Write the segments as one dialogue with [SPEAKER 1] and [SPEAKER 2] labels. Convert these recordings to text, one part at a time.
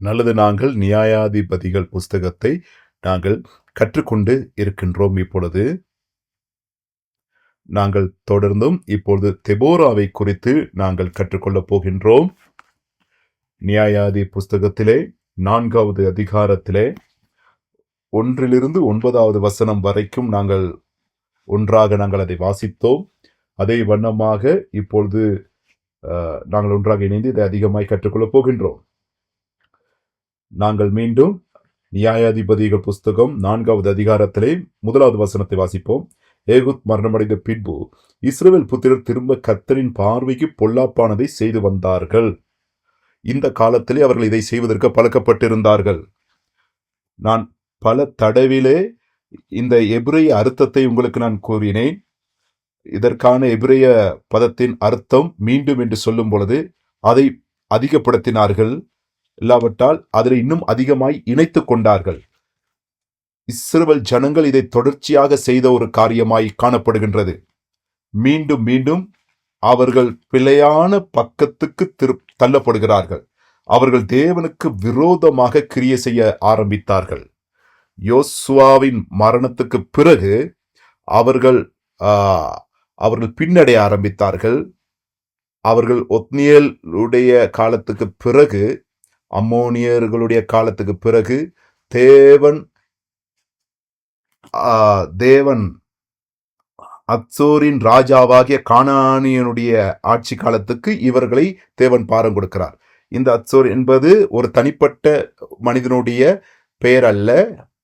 [SPEAKER 1] நல்லது. நாங்கள் நியாயாதிபதிகள் புஸ்தகத்தை நாங்கள் கற்றுக்கொண்டு இருக்கின்றோம். இப்பொழுது நாங்கள் தொடர்ந்தும் இப்பொழுது தெபோராவை குறித்து நாங்கள் கற்றுக்கொள்ளப் போகின்றோம். நியாயாதி புஸ்தகத்திலே 4வது அதிகாரத்திலே 1 9 வசனம் வரைக்கும் நாங்கள் ஒன்றாக அதை வாசித்தோம். அதே வண்ணமாக இப்பொழுது நாங்கள் ஒன்றாக இணைந்து இதை அதிகமாய் கற்றுக்கொள்ளப் போகின்றோம். நாங்கள் மீண்டும் நியாயாதிபதிகள் புஸ்தகம் 4வது அதிகாரத்திலே 1வது வசனத்தை வாசிப்போம். ஏகுத் மரணமடைந்த பின்பு இஸ்ரவேல் புத்திரர் திரும்ப கர்த்தரின் பார்வைக்கு பொல்லாப்பானதை செய்து வந்தார்கள். இந்த காலத்திலே அவர்கள் இதை செய்வதற்கு பழக்கப்பட்டிருந்தார்கள். நான் பல தடவிலே இந்த எபிரேய அர்த்தத்தை உங்களுக்கு நான் கூறினேன். இதற்கான எபிரேய பதத்தின் அர்த்தம் மீண்டும் என்று சொல்லும் பொழுது அதை அதிகப்படுத்தினார்கள், இல்லாவிட்டால் அதில் இன்னும் அதிகமாய் இணைத்து கொண்டார்கள். இஸ்ரவேல் ஜனங்கள் இதை தொடர்ச்சியாக செய்த ஒரு காரியமாய் காணப்படுகின்றது. மீண்டும் மீண்டும் அவர்கள் பிழையான பக்கத்துக்கு தள்ளப்படுகிறார்கள். அவர்கள் தேவனுக்கு விரோதமாக கிரியை செய்ய ஆரம்பித்தார்கள். யோசுவாவின் மரணத்துக்கு பிறகு அவர்கள் பின்னடைய ஆரம்பித்தார்கள். அவர்கள் ஒத்னியேலுடைய காலத்துக்கு பிறகு, அம்மோனியர்களுடைய காலத்துக்கு பிறகு தேவன் அத்சோரின் ராஜாவாகிய கானானியனுடைய ஆட்சி காலத்துக்கு இவர்களை தேவன் பாரம் கொடுக்கிறார். இந்த அத்சோர் என்பது ஒரு தனிப்பட்ட மனிதனுடைய பெயர் அல்ல.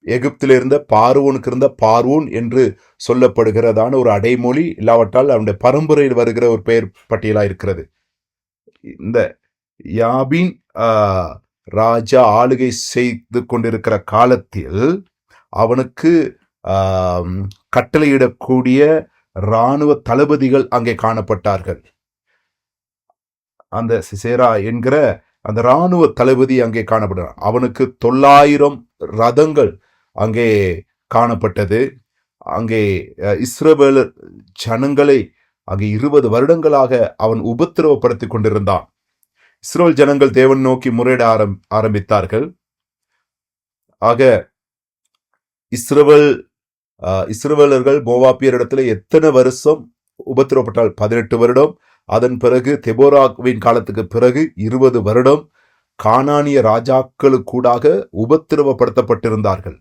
[SPEAKER 1] எகிப்தில் இருந்த பார்வோனுக்கு இருந்த பார்வோன் என்று சொல்லப்படுகிறதான ஒரு அடைமொழி, இல்லாவிட்டால் அவனுடைய பரம்பரையில் வருகிற ஒரு பெயர் பட்டியலாக இருக்கிறது. இந்த யாபின் ராஜா ஆளுகை செய்து கொண்டிருக்கிற காலத்தில் அவனுக்கு கட்டளையிடக்கூடிய இராணுவ தளபதிகள் அங்கே காணப்பட்டார்கள். அந்த சிசேரா என்கிற அந்த இராணுவ தளபதி அங்கே காணப்பட்டார். அவனுக்கு 900 ரதங்கள் அங்கே காணப்பட்டது. அங்கே இஸ்ரவேல் ஜனங்களை அங்கே 20 வருடங்களாக அவன் உபத்திரவப்படுத்தி கொண்டிருந்தான். இஸ்ரவேல் ஜனங்கள் தேவன் நோக்கி முறையிட ஆரம்பித்தார்கள். ஆக இஸ்ரவேலர்கள் மோவாபியரிடத்துல எத்தனை வருஷம் உபத்திரவப்பட்டால் 18 வருடம். அதன் பிறகு தெபோராவின் காலத்துக்கு பிறகு 20 வருடம் கானானிய ராஜாக்களுக்கூடாக உபத்திரவப்படுத்தப்பட்டிருந்தார்கள்.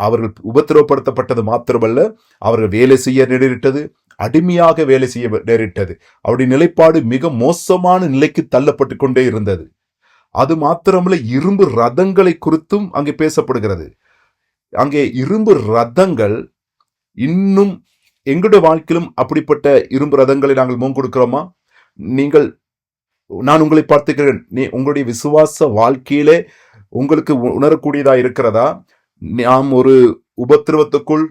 [SPEAKER 1] அவர்கள் உபத்திரவப்படுத்தப்பட்டது மாத்திரமல்ல, அவர்கள் வேலை செய்ய நேரிட்டது, அடிமையாக வேலை செய்ய நேரிட்டது. அவருடைய நிலைப்பாடு மிக மோசமான நிலைக்கு தள்ளப்பட்டு கொண்டே இருந்தது. அது மாத்திரமல்ல, இரும்பு ரதங்களை குறித்தும் அங்கே பேசப்படுகிறது. அங்கே இரும்பு ரதங்கள் இன்னும் எங்களுடைய வாழ்க்கையிலும் அப்படிப்பட்ட இரும்பு ரதங்களை நாங்கள் முன் கொடுக்கிறோமா? நான் உங்களை பார்த்துக்கிறேன். உங்களுடைய விசுவாச வாழ்க்கையிலே உங்களுக்கு உணரக்கூடியதா இருக்கிறதா? நாம் ஒரு உபத்திரவத்துக்குள்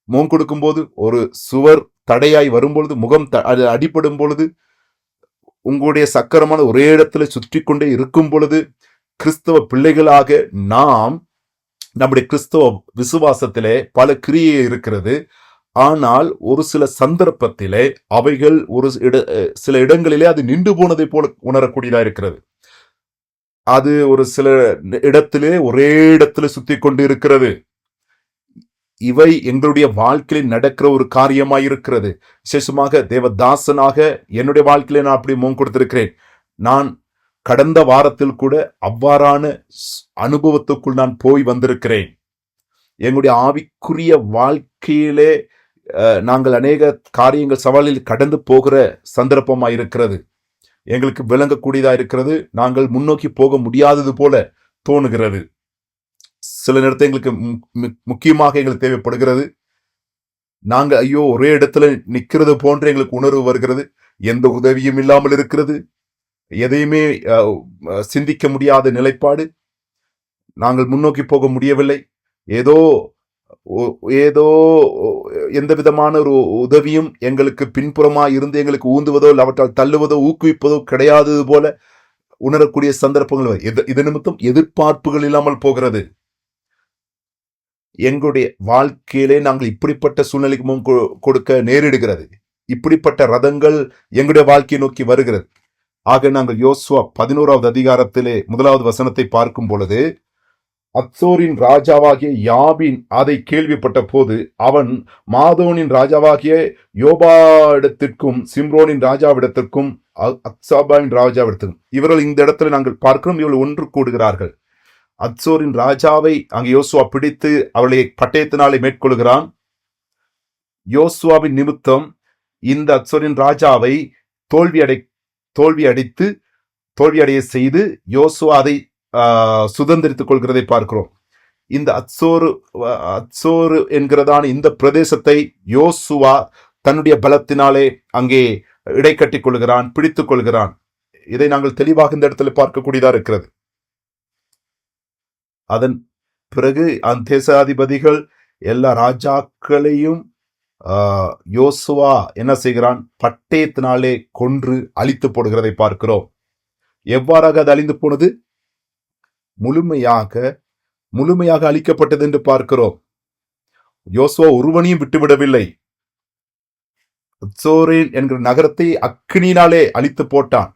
[SPEAKER 1] முகம் கொடுக்கும் போது, ஒரு சுவர் தடையாய் வரும்பொழுது, முகம் அடிபடும் பொழுது, உங்களுடைய சக்கரமான ஒரே இடத்துல சுற்றி கொண்டே இருக்கும் பொழுது, கிறிஸ்தவ பிள்ளைகளாக நாம் நம்முடைய கிறிஸ்தவ விசுவாசத்திலே பல கிரியை இருக்கிறது. ஆனால் ஒரு சில சந்தர்ப்பத்திலே அவைகள் சில இடங்களிலே அது நின்று போனதை போல உணரக்கூடியதா இருக்கிறது. அது ஒரு சில இடத்திலே ஒரே இடத்துல சுத்தி கொண்டு இருக்கிறது. இவை எங்களுடைய வாழ்க்கையில் நடக்கிற ஒரு காரியமாயிருக்கிறது. விசேஷமாக தேவதாசனாக என்னுடைய வாழ்க்கையில நான் அப்படி முகம் கொடுத்திருக்கிறேன். நான் கடந்த வாரத்தில் கூட அவ்வாறான அனுபவத்துக்குள் நான் போய் வந்திருக்கிறேன். எங்களுடைய ஆவிக்குரிய வாழ்க்கையிலே நாங்கள் அநேக காரியங்கள் சவாலில் கடந்து போகிற சந்தர்ப்பமாயிருக்கிறது. எங்களுக்கு விளங்கக்கூடியதா இருக்கிறது. நாங்கள் முன்னோக்கி போக முடியாதது போல தோணுகிறது. சில நேரத்தில் எங்களுக்கு முக்கியமாக எங்களுக்கு தேவைப்படுகிறது. நாங்கள் ஐயோ ஒரே இடத்துல நிற்கிறது போன்ற எங்களுக்கு உணர்வு வருகிறது. எந்த உதவியும் இல்லாமல் இருக்கிறது. எதையுமே சிந்திக்க முடியாத நிலைப்பாடு. நாங்கள் முன்னோக்கி போக முடியவில்லை. ஏதோ எந்த விதமான ஒரு உதவியும் எங்களுக்கு பின்புறமா இருந்து எங்களுக்கு ஊந்துவதோ அவற்றால் தள்ளுவதோ ஊக்குவிப்பதோ கிடையாதது போல உணரக்கூடிய சந்தர்ப்பங்கள். இது நிமித்தம் எதிர்பார்ப்புகள் இல்லாமல் போகிறது. எங்களுடைய வாழ்க்கையிலே நாங்கள் இப்படிப்பட்ட சூழ்நிலைக்கு முன் கொடுக்க நேரிடுகிறது. இப்படிப்பட்ட ரதங்கள் எங்களுடைய வாழ்க்கையை நோக்கி வருகிறது. ஆக நாங்கள் யோசுவா 11வது அதிகாரத்திலே 1வது வசனத்தை பார்க்கும் பொழுது, அத்சோரின் ராஜாவாகிய யாபின் அதை கேள்விப்பட்ட போது அவன் மாதோனின் ராஜாவாகிய யோபாவிடத்திற்கும் சிம்ரோனின் ராஜாவிடத்திற்கும் அக்சாபாவின் ராஜாவிடத்திற்கும், இவர்கள் இந்த இடத்துல நாங்கள் பார்க்கிறோம், இவர்கள் ஒன்று கூடுகிறார்கள். அத்சோரின் ராஜாவை அங்கு யோசுவா பிடித்து அவளை பட்டயத்தினாலே மேற்கொள்கிறான். யோசுவாவின் நிமித்தம் இந்த அத்சோரின் ராஜாவை தோல்வியடைய செய்து யோசுவா அதை சுதந்திரித்துக் கொள்கிறதை பார்க்கிறோம். இந்த அத்சோரு என்கிறதான இந்த பிரதேசத்தை யோசுவா தன்னுடைய பலத்தினாலே அங்கே இடைக்கட்டிக் கொள்கிறான், பிடித்துக் கொள்கிறான். இதை நாங்கள் தெளிவாக இந்த இடத்துல பார்க்கக்கூடியதா இருக்கிறது. அதன் பிறகு அந்த தேசாதிபதிகள் எல்லா ராஜாக்களையும் யோசுவா என்ன செய்கிறான், பட்டயத்தினாலே கொன்று அழித்து போடுகிறதை பார்க்கிறோம். எவ்வாறாக அது அழிந்து போனது? முழுமையாக அழிக்கப்பட்டது என்று பார்க்கிறோம். யோசுவா ஒருவனையும் விட்டுவிடவில்லை. அத்சோரேன் என்கிற நகரத்தை அக்கினியினாலே அழித்து போட்டான்.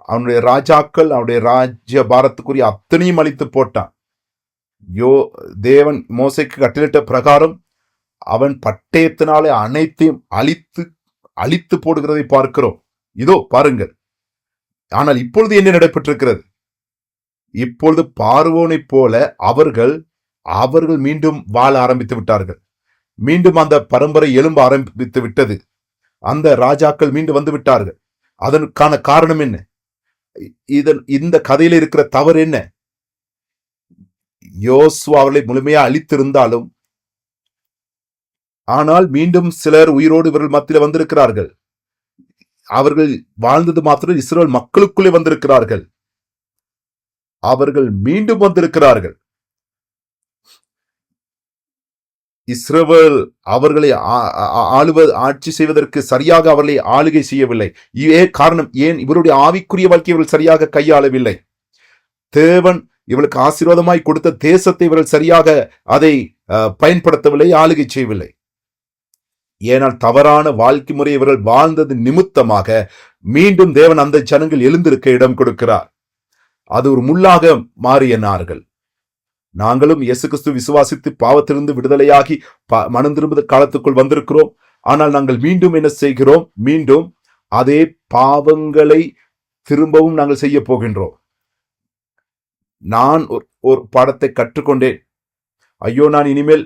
[SPEAKER 1] அவனுடைய ராஜாக்கள், அவனுடைய ராஜ்ய பாரத்துக்குரிய அத்தனையும் அழித்து போட்டான். தேவன் மோசைக்கு கட்டளிட்ட பிரகாரம் அவன் பட்டயத்தினாலே அனைத்தையும் அழித்து போடுகிறதை பார்க்கிறோம். இதோ பாருங்கள். ஆனால் இப்பொழுது என்ன நடைபெற்றிருக்கிறது? இப்பொழுது பார்வோனை போல அவர்கள் மீண்டும் வாழ ஆரம்பித்து விட்டார்கள். மீண்டும் அந்த பரம்பரை எழும்ப ஆரம்பித்து விட்டது. அந்த ராஜாக்கள் மீண்டும் வந்து விட்டார்கள். அதற்கான காரணம் என்ன? இந்த கதையில இருக்கிற தவறு என்ன? யோசுவா அவர்களை முழுமையா அழித்திருந்தாலும், ஆனால் மீண்டும் சிலர் உயிரோடு இவர்கள் மத்தியில் வந்திருக்கிறார்கள். அவர்கள் வாழ்ந்தது மாத்திரம் இஸ்ரவேல் மக்களுக்குள்ளே வந்திருக்கிறார்கள். அவர்கள் மீண்டும் வந்திருக்கிறார்கள். இஸ்ரவேல் அவர்களை ஆட்சி செய்வதற்கு சரியாக அவர்களை ஆளுகை செய்யவில்லை. காரணம் ஏன்? இவருடைய ஆவிக்குரிய வாழ்க்கை இவர்கள் சரியாக கையாளவில்லை. தேவன் இவளுக்கு ஆசீர்வாதமாய் கொடுத்த தேசத்தை இவர்கள் சரியாக அதை பயன்படுத்தவில்லை, ஆளுகை செய்யவில்லை. ஏனால் தவறான வாழ்க்கை முறை இவர்கள் வாழ்ந்தது நிமித்தமாக மீண்டும் தேவன் அந்த ஜனங்கள் எழுந்திருக்க இடம் கொடுக்கிறார். அது ஒரு முள்ளாக மாறினார்கள். நாங்களும் இயேசு கிறிஸ்து விசுவாசித்து பாவத்திலிருந்து விடுதலையாகி மனம் திரும்புத காலத்துக்குள் வந்திருக்கிறோம். ஆனால் நாங்கள் மீண்டும் என்ன செய்கிறோம்? மீண்டும் அதே பாவங்களை திரும்பவும் நாங்கள் செய்ய போகின்றோம். நான் ஒரு பாடத்தை கற்றுக்கொண்டேன். ஐயோ, நான் இனிமேல்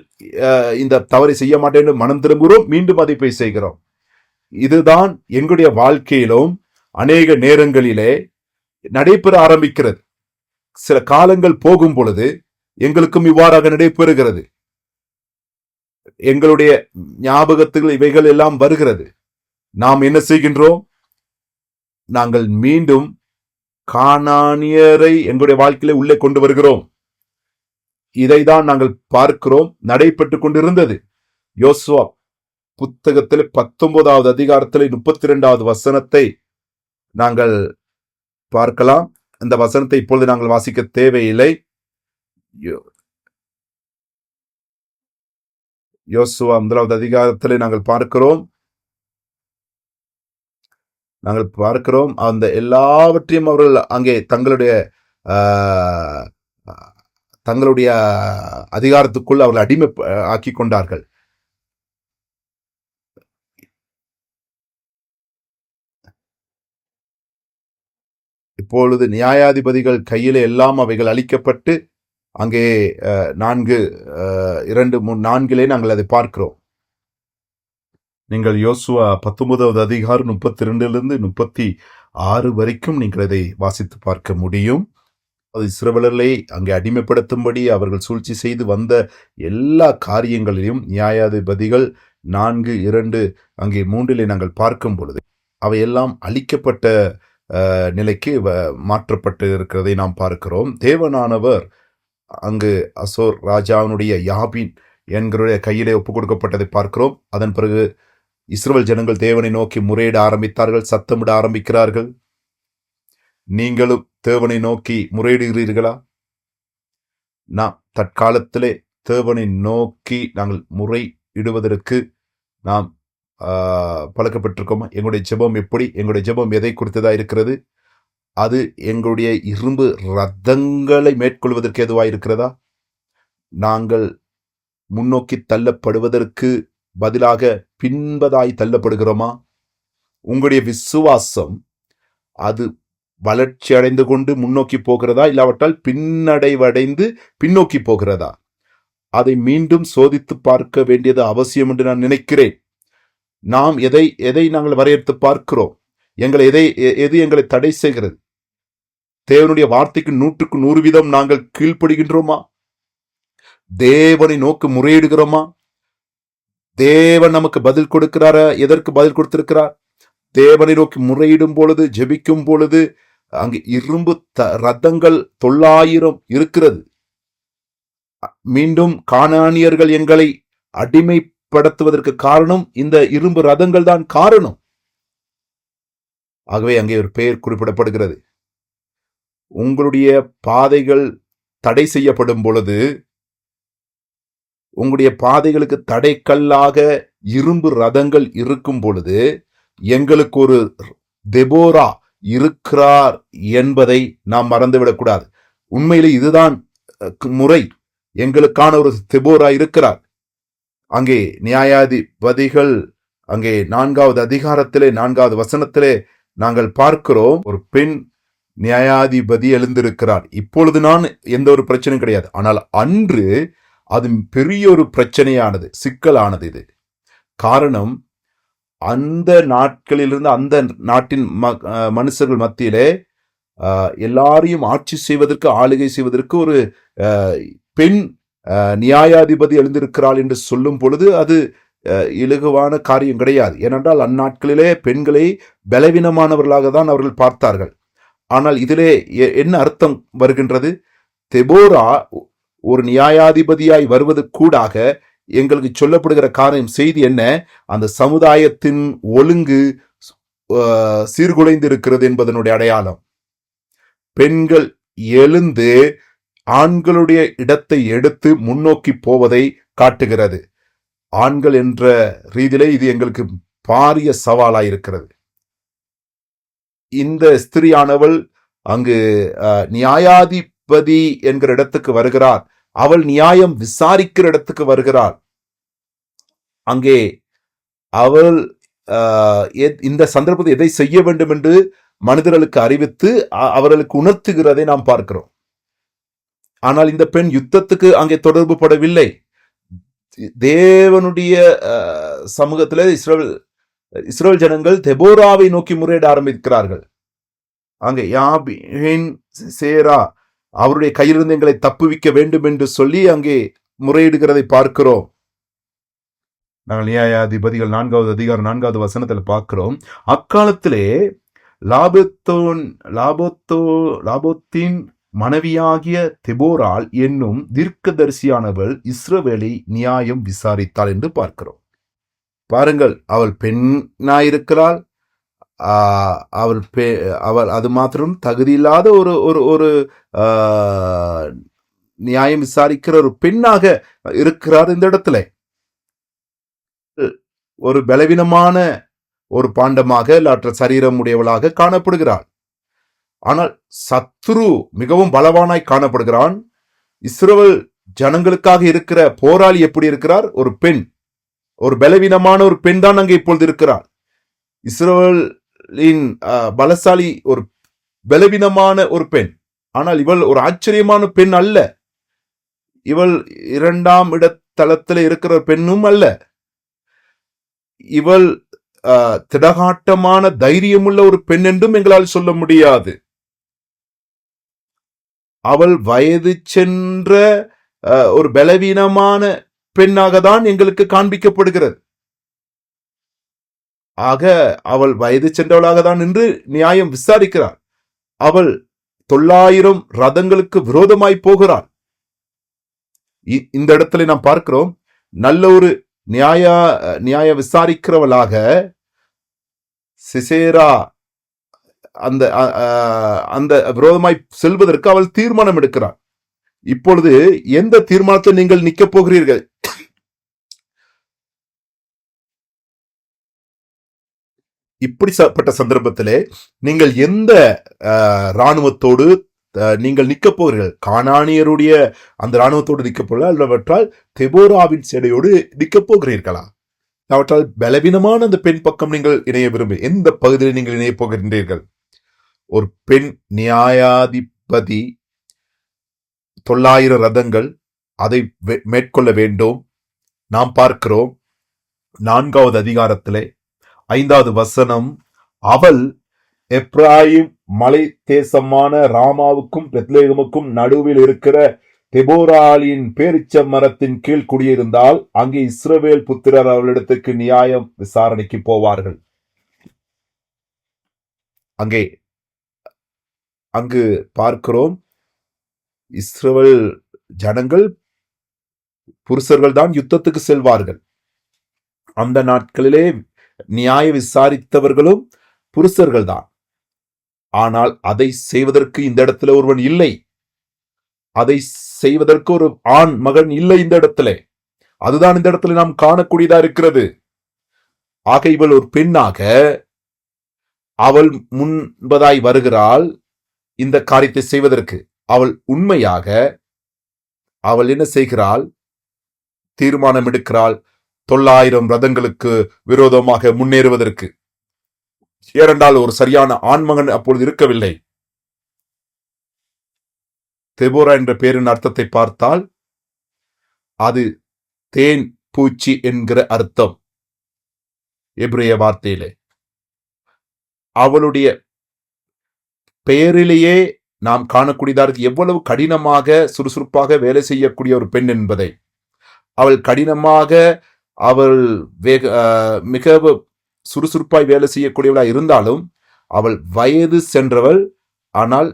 [SPEAKER 1] இந்த தவறை செய்ய மாட்டேன் என்று மனம் திரும்புகிறோம், மீண்டும் அதை போய் செய்கிறோம். இதுதான் எங்களுடைய வாழ்க்கையிலும் அநேக நேரங்களிலே நடைபெற ஆரம்பிக்கிறது. சில காலங்கள் போகும் பொழுது எங்களுக்கும் இவ்வாறாக நடைபெறுகிறது. எங்களுடைய ஞாபகத்துகள் இவைகள் எல்லாம் வருகிறது. நாம் என்ன செய்கின்றோம்? நாங்கள் மீண்டும் கானானியரை எங்களுடைய வாழ்க்கையில உள்ளே கொண்டு வருகிறோம். இதைதான் நாங்கள் பார்க்கிறோம் நடைபெற்றுக் கொண்டிருந்தது. யோசுவா புத்தகத்தில் 19வது அதிகாரத்தில் 32வது வசனத்தை நாங்கள் பார்க்கலாம். இந்த வசனத்தை இப்பொழுது நாங்கள் வாசிக்க தேவையில்லை. யோசுவா 1வது அதிகாரத்தில் நாங்கள் பார்க்கிறோம் அந்த எல்லாவற்றையும் அவர்கள் அங்கே தங்களுடைய அதிகாரத்துக்குள் அவர்கள் அடிமை ஆக்கி கொண்டார்கள். இப்பொழுது நியாயாதிபதிகள் கையிலே எல்லாம் அவைகள் அளிக்கப்பட்டு அங்கே 4 நாங்கள் அதை பார்க்கிறோம். நீங்கள் யோசுவா 19வது அதிகாரம் 32லிருந்து 36 வரைக்கும் நீங்கள் அதை வாசித்து பார்க்க முடியும். அது இஸ்ரவேலர்களை அங்கே அடிமைப்படுத்தும்படி அவர்கள் சூழ்ச்சி செய்து வந்த எல்லா காரியங்களிலும் நியாயாதிபதிகள் 4:2 அங்கே 3 நாங்கள் பார்க்கும் பொழுது அவையெல்லாம் அழிக்கப்பட்ட நிலைக்கு மாற்றப்பட்டு இருக்கிறதை நாம் பார்க்கிறோம். தேவனானவர் அங்கு அசோர் ராஜாவினுடைய யாபின் என்கிற கையிலே ஒப்புக் கொடுக்கப்பட்டதை பார்க்கிறோம். அதன் பிறகு இஸ்ரவேல் ஜனங்கள் தேவனை நோக்கி முறையிட ஆரம்பித்தார்கள், சத்தமிட ஆரம்பிக்கிறார்கள். நீங்களும் தேவனை நோக்கி முறையிடுகிறீர்களா? நாம் தற்காலத்திலே தேவனை நோக்கி நாங்கள் முறையிடுவதற்கு நாம் பழக்கப்பட்டிருக்கோமா? எங்களுடைய ஜெபம் எப்படி? எங்களுடைய ஜெபம் எதை குறித்ததா இருக்கிறது? அது எங்களுடைய இரும்பு ரதங்களை மேற்கொள்வதற்கு எதுவாக இருக்கிறதா? நாங்கள் முன்னோக்கி தள்ளப்படுவதற்கு பதிலாக பின்பதாய் தள்ளப்படுகிறோமா? உங்களுடைய விசுவாசம் அது வளர்ச்சி அடைந்து கொண்டு முன்னோக்கி போகிறதா, இல்லாவிட்டால் பின்னடைவடைந்து பின்னோக்கி போகிறதா? அதை மீண்டும் சோதித்து பார்க்க வேண்டியது அவசியம் என்று நான் நினைக்கிறேன். நாம் எதை நாங்கள் வரையறுத்து பார்க்கிறோம்? எது எங்களை தடை செய்கிறது? தேவனுடைய வார்த்தைக்கு 100க்கு 100% நாங்கள் கீழ்ப்படுகின்றோமா? தேவனை நோக்கி முறையிடுகிறோமா? தேவன் நமக்கு பதில் கொடுக்கிறாரா? எதற்கு பதில் கொடுத்திருக்கிறார்? தேவனை நோக்கி முறையிடும் பொழுது, ஜெபிக்கும் பொழுது அங்கு இரும்பு ரதங்கள் 900 இருக்கிறது. மீண்டும் கானானியர்கள் எங்களை அடிமைப்படுத்துவதற்கு காரணம் இந்த இரும்பு ரதங்கள் தான் காரணம். ஆகவே அங்கே ஒரு பெயர் குறிப்பிடப்படுகிறது. உங்களுடைய பாதைகள் தடை செய்யப்படும் பொழுது, உங்களுடைய பாதைகளுக்கு தடைக்கல்லாக இரும்பு ரதங்கள் இருக்கும் பொழுது, எங்களுக்கு ஒரு தெபோரா இருக்கிறார் என்பதை நாம் மறந்துவிடக்கூடாது. உண்மையிலே இதுதான் முறை. எங்களுக்கான ஒரு தெபோரா இருக்கிறார். அங்கே நியாயாதிபதிகள் அங்கே 4வது அதிகாரத்திலே 4வது வசனத்திலே நாங்கள் பார்க்கிறோம், ஒரு பெண் நியாயாதிபதி எழுந்திருக்கிறார். இப்பொழுது நான் எந்த ஒரு பிரச்சனையும் கிடையாது. ஆனால் அன்று அது பெரிய ஒரு பிரச்சனையானது, சிக்கலானது. இது காரணம், அந்த நாட்களிலிருந்து அந்த நாட்டின் மனுஷர்கள் மத்தியிலே எல்லாரையும் ஆட்சி செய்வதற்கு, ஆளுகை செய்வதற்கு ஒரு பெண் நியாயாதிபதி எழுந்திருக்கிறாள் என்று சொல்லும் பொழுது அது இலகுவான காரியம் கிடையாது. ஏனென்றால் அந்நாட்களிலே பெண்களை பலவீனமானவர்களாக தான் அவர்கள் பார்த்தார்கள். ஆனால் இதிலே என்ன அர்த்தம் வருகின்றது? தெபோரா ஒரு நியாயாதிபதியாய் வருவது கூடாக எங்களுக்கு சொல்லப்படுகிற காரியம், செய்தி என்ன? அந்த சமுதாயத்தின் ஒழுங்கு சீர்குலைந்து இருக்கிறது என்பதனுடைய அடையாளம். பெண்கள் எழுந்து ஆண்களுடைய இடத்தை எடுத்து முன்னோக்கி போவதை காட்டுகிறது. ஆண்கள் என்ற ரீதியிலே இது எங்களுக்கு பாரிய சவாலாயிருக்கிறது. இந்த ஸ்திரியானவள் அங்கு நியாயாதிபதி என்கிற இடத்துக்கு வருகிறார். அவள் நியாயம் விசாரிக்கிற இடத்துக்கு வருகிறாள். அங்கே அவள் இந்த சந்தர்ப்பத்தை எதை செய்ய வேண்டும் என்று மனிதர்களுக்கு அறிவித்து அவர்களுக்கு உணர்த்துகிறதை நாம் பார்க்கிறோம். ஆனால் இந்த பெண் யுத்தத்துக்கு அங்கே தொடர்பு படவில்லை. தேவனுடைய சமூகத்தில் இஸ்ரவேல் ஜனங்கள் தெபோராவை நோக்கி முறையிட ஆரம்பிக்கிறார்கள். அங்கே யாபீன் சேரா அவருடைய கையிலிருந்து எங்களை தப்புவிக்க வேண்டும் என்று சொல்லி அங்கே முறையிடுகிறதை பார்க்கிறோம். நாங்கள் நியாயாதிபதிகள் 4வது அதிகாரம் 4வது வசனத்தில் பார்க்கிறோம். அக்காலத்திலே லாபோத்தின் மனைவியாகிய தெபோராள் என்னும் தீர்க்கதரிசியானவள் இஸ்ரவேலை நியாயம் விசாரித்தாள் என்று பார்க்கிறோம். பாருங்கள், அவள் பெண்ணாயிருக்கிறாள். அவள் அது மாத்திரம் தகுதியில்லாத ஒரு நியாயம் விசாரிக்கிற ஒரு பெண்ணாக இருக்கிறார். இந்த இடத்துல ஒரு பலவீனமான ஒரு பாண்டமாக இல்லாற்ற சரீரம் உடையவளாக காணப்படுகிறாள். ஆனால் சத்ரு மிகவும் பலவானாய் காணப்படுகிறான். இஸ்ரவேல் ஜனங்களுக்காக இருக்கிற போராளி எப்படி இருக்கிறார்? ஒரு பெண், ஒரு பலவீனமான ஒரு பெண் தான் அங்கே இப்பொழுது இருக்கிறார். இஸ்ரவேலின் பலசாலி ஒரு பலவீனமான ஒரு பெண். ஆனால் இவள் ஒரு ஆச்சரியமான பெண் அல்ல. இவள் 2ஆம் இடத்தளத்தில் இருக்கிற பெண்ணும் அல்ல. இவள் திடகாட்டமான தைரியமுள்ள ஒரு பெண் என்றும் எங்களால் சொல்ல முடியாது. அவள் வயது சென்ற ஒரு பலவீனமான பெண்ணாக தான் எங்களுக்கு காண்பிக்கப்படுகிறது. ஆக அவள் வயது சென்றவளாக தான் என்று நியாயம் விசாரிக்கிறாள். அவள் 900 ரதங்களுக்கு விரோதமாய் போகிறாள். இந்த இடத்துல நாம் பார்க்கிறோம், நல்ல ஒரு நியாய விசாரிக்கிறவளாக சிசேரா அந்த விரோதமாய் செல்வதற்கு அவள் தீர்மானம் எடுக்கிறாள். இப்பொழுது எந்த தீர்மானத்தை நீங்கள் நிற்க போகிறீர்கள்? இப்படிப்பட்ட சந்தர்ப்பத்திலே நீங்கள் எந்த இராணுவத்தோடு நீங்கள் நிற்கப் போகிறீர்கள்? கானானியருடைய அந்த இராணுவத்தோடு நிற்கப் போகிறீர்கள் அல்லவற்றால் தெபோராவின் சேனையோடு நிற்கப் போகிறீர்களா? அவற்றால் பலவீனமான அந்த பெண் பக்கம் நீங்கள் இணைய விரும்பி எந்த பகுதியில் நீங்கள் இணைய போகின்றீர்கள்? ஒரு பெண் நியாயாதிபதி 900 ரதங்கள் அதை மேற்கொள்ள வேண்டும். நாம் பார்க்கிறோம் 4வது அதிகாரத்திலே 5வது வசனம், அவள் எப்ராயிம் மலை தேசமான ராமாவுக்கும் பெத்லேகமுக்கும் நடுவில் இருக்கிற தெபோராளின் பேரிச்ச மரத்தின் கீழ் குடியிருந்தால் அங்கே இஸ்ரவேல் புத்திரர் அவளிடத்துக்கு நியாயம் விசாரணைக்கு போவார்கள். அங்கு பார்க்கிறோம் இஸ்ரவேல் ஜனங்கள் புருஷர்கள் தான் யுத்தத்துக்கு செல்வார்கள். அந்த நாட்களிலே நியாய விசாரித்தவர்களும் புருஷர்கள் தான். ஆனால் அதை செய்வதற்கு இந்த இடத்துல ஒருவன் இல்லை. அதை செய்வதற்கு ஒரு ஆண் மகன் இல்லை இந்த இடத்துல. அதுதான் இந்த இடத்துல நாம் காணக்கூடியதா இருக்கிறது. ஆக இவள் ஒரு பெண்ணாக அவள் முன்பதாய் வருகிறாள் இந்த காரியத்தை செய்வதற்கு. அவள் உண்மையாக அவள் என்ன செய்கிறாள்? தீர்மானம் எடுக்கிறாள் 900 ரதங்களுக்கு விரோதமாக முன்னேறுவதற்கு. ஏனென்றால் ஒரு சரியான ஆண்மகன் அப்பொழுது இருக்கவில்லை. தெபோரா என்ற பேரின் அர்த்தத்தை பார்த்தால் அது தேன் பூச்சி என்கிற அர்த்தம் எபிரேய வார்த்தையிலே. அவளுடைய பெயரிலேயே நாம் காணக்கூடியதாக எவ்வளவு கடினமாக சுறுசுறுப்பாக வேலை செய்யக்கூடிய ஒரு பெண் என்பதை. அவள் கடினமாக அவள் மிக சுறுசுறுப்பாய் வேலை செய்யக்கூடியவளாய் இருந்தாலும் அவள் வயது சென்றவள். ஆனால்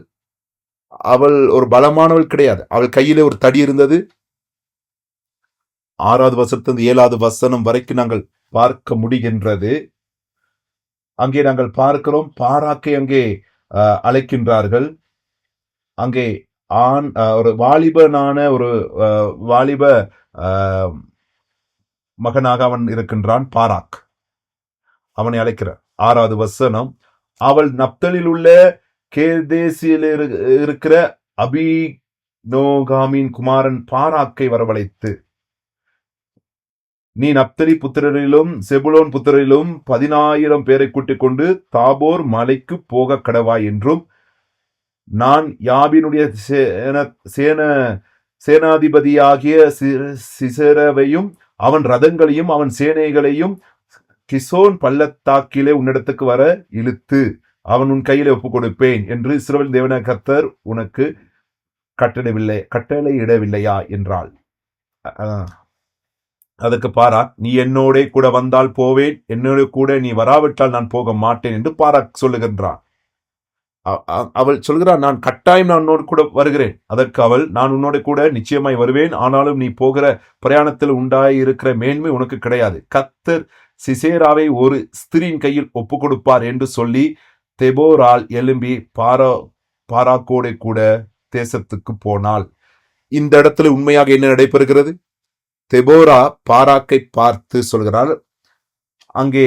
[SPEAKER 1] அவள் ஒரு பலமானவள் கிடையாது. அவள் கையிலே ஒரு தடி இருந்தது. 6வது வசனத்திலிருந்து 7வது வசனம் வரைக்கும் நாங்கள் பார்க்க முடிகின்றது. அங்கே நாங்கள் பார்க்கிறோம் பாராக்கை அங்கே அழைக்கின்றார்கள். அங்கே ஒரு வாலிபனான ஒரு வாலிப மகனாக அவன் இருக்கின்றான் பாராக். அவனை அழைக்கிறார். 6வது வசனம், அவள் நப்தலில் உள்ள கேதேசியில் இருக்கிற அபினோகாமின் குமாரன் பாராக்கை வரவழைத்து, நீ நப்தலி புத்திரரிலும் செபுலோன் புத்திரரிலும் 10,000 பேரை கூட்டிக் கொண்டு தாபோர் மலைக்கு போக கடவாய் என்றும், நான் யாபினுடைய சேனாதிபதியாகிய சிசேராவையும் அவன் ரதங்களையும் அவன் சேனைகளையும் கிசோன் பள்ளத்தாக்கிலே உன்னிடத்துக்கு வர இழுத்து அவன் உன் கையிலே ஒப்புக் கொடுப்பேன் என்று இஸ்ரவேல் தேவனாகிய கர்த்தர் உனக்கு கட்டளையிடவில்லையா என்றாள். அதற்கு பாராக், நீ என்னோட கூட வந்தால் போவேன், என்னோட கூட நீ வராவிட்டால் நான் போக மாட்டேன் என்று பாராக் சொல்லுகின்றான். அவள் சொல்கிறான், நான் கட்டாயம் நான் உன்னோடு கூட வருகிறேன். அதற்கு அவள், நான் உன்னோட கூட நிச்சயமாய் வருவேன், ஆனாலும் நீ போகிற பிரயாணத்தில் உண்டாயிருக்கிற மேன்மை உனக்கு கிடையாது. கர்த்தர் சிசேராவை ஒரு ஸ்திரியின் கையில் ஒப்பு கொடுப்பார் என்று சொல்லி தெபோரால் எழும்பி பாராக்கோட கூட தேசத்துக்கு போனாள். இந்த இடத்துல உண்மையாக என்ன நடைபெறுகிறது? தெபோரா பாராக்கை பார்த்து சொல்கிறார், அங்கே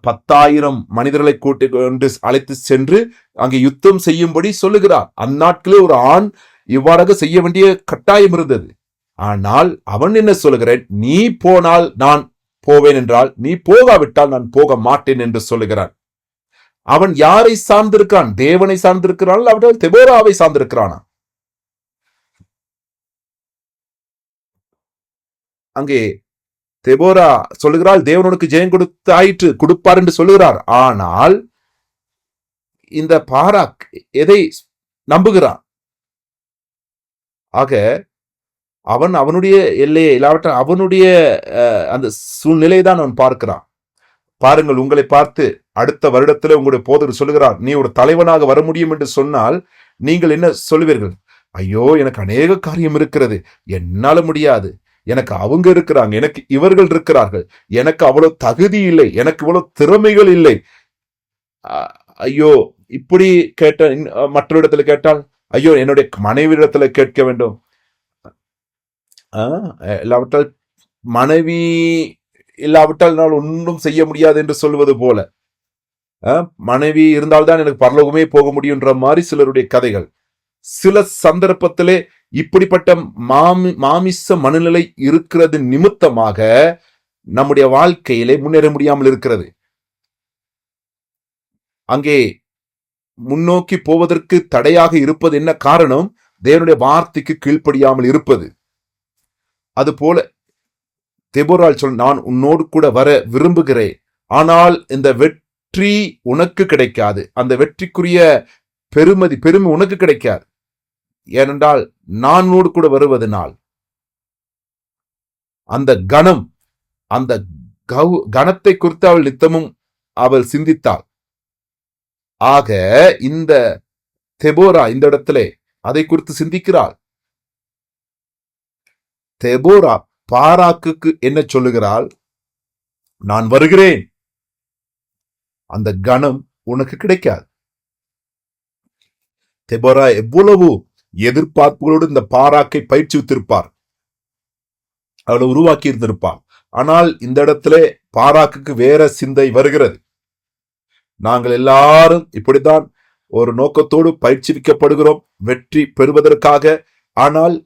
[SPEAKER 1] 10,000 மனிதர்களை கூட்டிக் கொண்டு அழைத்து சென்று அங்கே யுத்தம் செய்யும்படி சொல்லுகிறார். அந்நாட்களே ஒரு ஆண் இவ்வாறாக செய்ய வேண்டிய கட்டாயம் இருந்தது. ஆனால் அவன் என்ன சொல்லுகிறேன், நீ போனால் நான் போவேன் என்றால், நீ போகாவிட்டால் நான் போக மாட்டேன் என்று சொல்லுகிறான். அவன் யாரை சார்ந்திருக்கிறான்? தேவனை சார்ந்திருக்கிறான், அவர்கள் தெபோராவை சார்ந்திருக்கிறானா? அங்கே தெபோரா சொல்லுகிறாள், தேவனுக்கு ஜெயம் கொடுப்பார் என்று சொல்லுகிறார். ஆனால் இந்த பாராக் எதை நம்புகிறான்? ஆக அவனுடைய எல்லையை இல்லாவிட்ட அவனுடைய அந்த சூழ்நிலையை தான் அவன் பார்க்கிறான். பாருங்கள், உங்களை பார்த்து அடுத்த வருடத்துல உங்களுடைய போதகர் சொல்லுகிறார், நீ ஒரு தலைவனாக வர முடியும் என்று சொன்னால் நீங்கள் என்ன சொல்லுவீர்கள்? ஐயோ, எனக்கு அநேக காரியம் இருக்கிறது, என்னால முடியாது, எனக்கு அவங்க இருக்கிறாங்க, எனக்கு இவர்கள் இருக்கிறார்கள், எனக்கு அவ்வளவு தகுதி இல்லை, எனக்கு இவ்வளவு திறமைகள் இல்லை. ஐயோ, இப்படி கேட்ட மற்றொரு இடத்துல கேட்டால், ஐயோ என்னுடைய மனைவி இடத்துல கேட்க வேண்டும், இல்லாவிட்டால் மனைவி இல்லாவிட்டால் நான் ஒன்றும் செய்ய முடியாது என்று சொல்வது போல. மனைவி இருந்தால்தான் எனக்கு பரலோகமே போக முடியுன்ற மாதிரி சிலருடைய கதைகள். சில சந்தர்ப்பத்திலே இப்படிப்பட்ட மாமிச மனநிலை இருக்கிறது நிமித்தமாக நம்முடைய வாழ்க்கையிலே முன்னேற முடியாமல் இருக்கிறது. அங்கே முன்னோக்கி போவதற்கு தடையாக இருப்பது என்ன காரணம்? தேவனுடைய வார்த்தைக்கு கீழ்ப்படியாமல் இருப்பது. அதுபோல தெபோராள் சொல், நான் உன்னோடு கூட வர விரும்புகிறேன், ஆனால் இந்த வெற்றி உனக்கு கிடைக்காது, அந்த வெற்றிக்குரிய பெருமை உனக்கு கிடைக்காது. ஏனென்றால் நான் உன்னோடு கூட வருவதனால் அந்த கணம், அந்த கணத்தை குறித்து அவள் நித்தமும் அவள் சிந்தித்தாள். ஆக இந்த தெபோரா இந்த இடத்துல அதை குறித்து சிந்திக்கிறாள். தெபோரா பாராக்குக்கு என்ன சொல்லுகிறாள்? நான் வருகிறேன், அந்த கணம் உனக்கு கிடைக்காது. தெபோரா எவ்வளவு எதிர்பார்ப்புகளோடு இந்த பாராக்கை பயிற்சித்திருப்பார், அவளை உருவாக்கி இருந்திருப்பார். ஆனால் இந்த இடத்துல பாராக்குக்கு வேற சிந்தை வருகிறது. நாங்கள் எல்லாரும் இப்படித்தான் ஒரு நோக்கத்தோடு பயிற்சிக்கப்படுகிறோம், வெற்றி பெறுவதற்காக. ஆனால்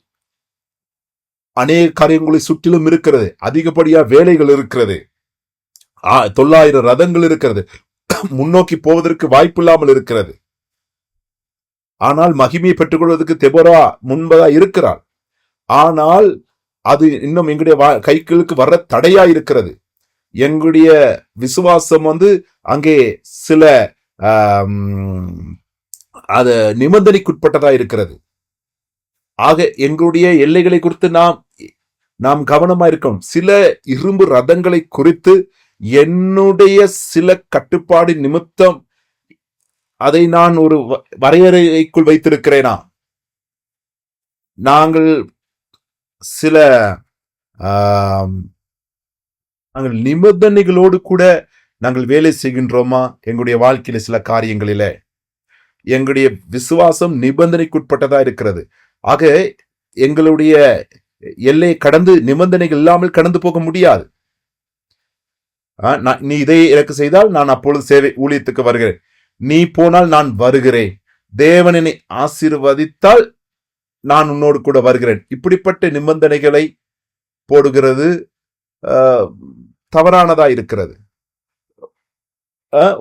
[SPEAKER 1] அநேக காரியங்களை சுற்றிலும் இருக்கிறது, அதிகப்படியா வேலைகள் இருக்கிறது, 900 ரதங்கள் இருக்கிறது, முன்னோக்கி போவதற்கு வாய்ப்பு இல்லாமல் இருக்கிறது. ஆனால் மகிமையை பெற்றுக்கொள்வதற்கு தெபோரா முன்பதா இருக்கிறாள். ஆனால் அது இன்னும் எங்களுடைய கைகளுக்கு வர தடையா இருக்கிறது. எங்களுடைய விசுவாசம் அங்கே சில அது நிபந்தனைக்குட்பட்டதா இருக்கிறது. ஆக எங்களுடைய எல்லைகளை குறித்து நாம் கவனமா இருக்கணும். சில இரும்பு ரதங்களை குறித்து என்னுடைய சில கட்டுப்பாடு நிமித்தம் அதை நான் ஒரு வரையறைக்குள் வைத்திருக்கிறேனா? நாங்கள் சில நாங்கள் நிபந்தனைகளோடு கூட நாங்கள் வேலை செய்கின்றோமா? எங்களுடைய வாழ்க்கையில சில காரியங்களில எங்களுடைய விசுவாசம் நிபந்தனைக்குட்பட்டதா இருக்கிறது. ஆக எங்களுடைய எல்லையை கடந்து நிபந்தனைகள் இல்லாமல் கடந்து போக முடியாது. நீ இதை எனக்கு செய்தால் நான் அப்பொழுது சேவை ஊழியத்துக்கு வருகிறேன், நீ போனால் நான் வருகிறேன், தேவனை ஆசீர்வதித்தால் நான் உன்னோடு கூட வருகிறேன். இப்படிப்பட்ட நிபந்தனைகளை போடுகிறது தவறானதா இருக்கிறது.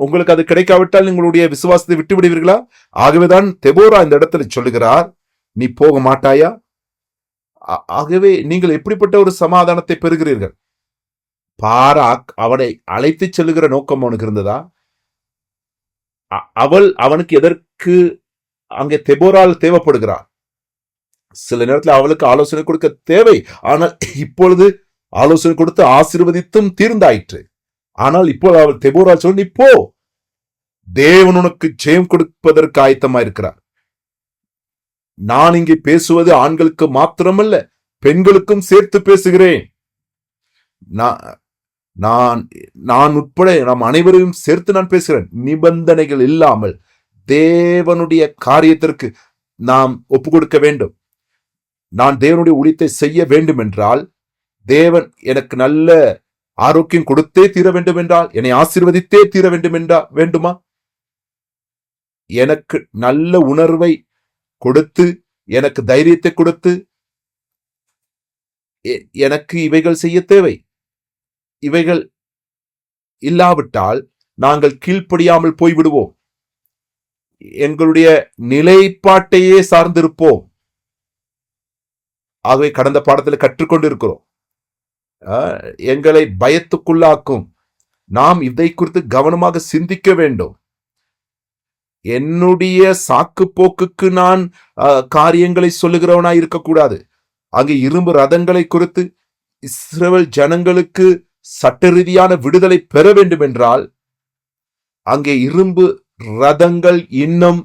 [SPEAKER 1] உங்களுக்கு அது கிடைக்காவிட்டால் உங்களுடைய விசுவாசத்தை விட்டு விடுவீர்களா? ஆகவேதான் தெபோரா இந்த இடத்துல சொல்லுகிறார், நீ போக மாட்டாயா? ஆகவே நீங்கள் எப்படிப்பட்ட ஒரு சமாதானத்தை பெறுகிறீர்கள்? பாராக் அவனை அழைத்து செல்லுகிற நோக்கம் அவனுக்கு இருந்ததா? அவனுக்கு எதற்கு அங்கே தெபோரால் தேவைப்படுகிறார்? சில நேரத்தில் அவளுக்கு ஆலோசனை கொடுக்க தேவை. ஆனால் இப்பொழுது ஆலோசனை கொடுத்து ஆசீர்வதித்தும் தீர்ந்தாயிற்று. ஆனால் இப்போது அவள் தெபோரால் சொல்லி, இப்போ தேவன் உனக்கு ஜெயம் கொடுப்பதற்கு ஆயத்தமா இருக்கிறார். நான் இங்கே பேசுவது ஆண்களுக்கு மாத்திரமல்ல, பெண்களுக்கும் சேர்த்து பேசுகிறேன். நான் உட்பட நாம் அனைவரையும் சேர்த்து நான் பேசுகிறேன். நிபந்தனைகள் இல்லாமல் தேவனுடைய காரியத்திற்கு நாம் ஒப்பு கொடுக்க வேண்டும். நான் தேவனுடைய ஊழியத்தை செய்ய வேண்டும் என்றால், தேவன் எனக்கு நல்ல ஆரோக்கியம் கொடுத்தே தீர வேண்டும் என்றால், என்னை ஆசீர்வதித்தே தீர வேண்டும் வேண்டுமா? எனக்கு நல்ல உணர்வை கொடுத்து, எனக்கு தைரியத்தை கொடுத்து, எனக்கு இவைகள் செய்ய தேவை. இவைகள் இல்லாவிட்டால் நாங்கள் கீழ்ப்படியாமல் போய்விடுவோம், எங்களுடைய நிலைப்பாட்டையே சார்ந்திருப்போம். ஆகவே கடந்த பாடத்தில் கற்றுக்கொண்டு இருக்கிறோம், எங்களை பயத்துக்குள்ளாக்கும். நாம் இதை குறித்து கவனமாக சிந்திக்க வேண்டும். என்னுடைய சாக்கு போக்குக்கு நான் காரியங்களை சொல்லுகிறவனாய் இருக்கக்கூடாது. அங்கே இரும்பு ரதங்களை குறித்து இஸ்ரவேல் ஜனங்களுக்கு சட்ட ரீதியான விடுதலை பெற வேண்டும் என்றால், அங்கே இரும்பு ரதங்கள் இன்னும்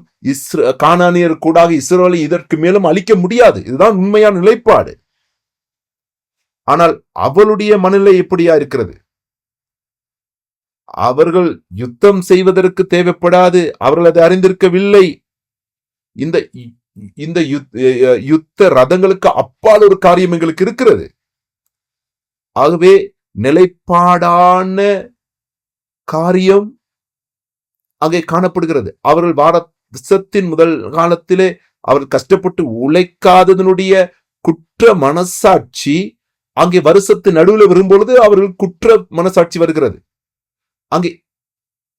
[SPEAKER 1] கானானியர் கூடாக இஸ்ரவேலை இதற்கு மேலும் அழிக்க முடியாது. இதுதான் உண்மையான நிலைப்பாடு. ஆனால் அவளுடைய மனநிலை எப்படியா இருக்கிறது? அவர்கள் யுத்தம் செய்வதற்கு தேவைப்படாது, அவர்கள் அதை அறிந்திருக்கவில்லை. இந்த யுத்த ரதங்களுக்கு அப்பால் ஒரு காரியம் எங்களுக்கு இருக்கிறது. ஆகவே நிலைப்பாடான காரியம் அங்கே காணப்படுகிறது. அவர்கள் வாரத்தின் முதல் காலத்திலே அவர்கள் கஷ்டப்பட்டு உழைக்காததனுடைய குற்ற மனசாட்சி அங்கே வருஷத்து நடுவில் வரும்பொழுது அவர்கள் குற்ற மனசாட்சி வருகிறது. அங்கே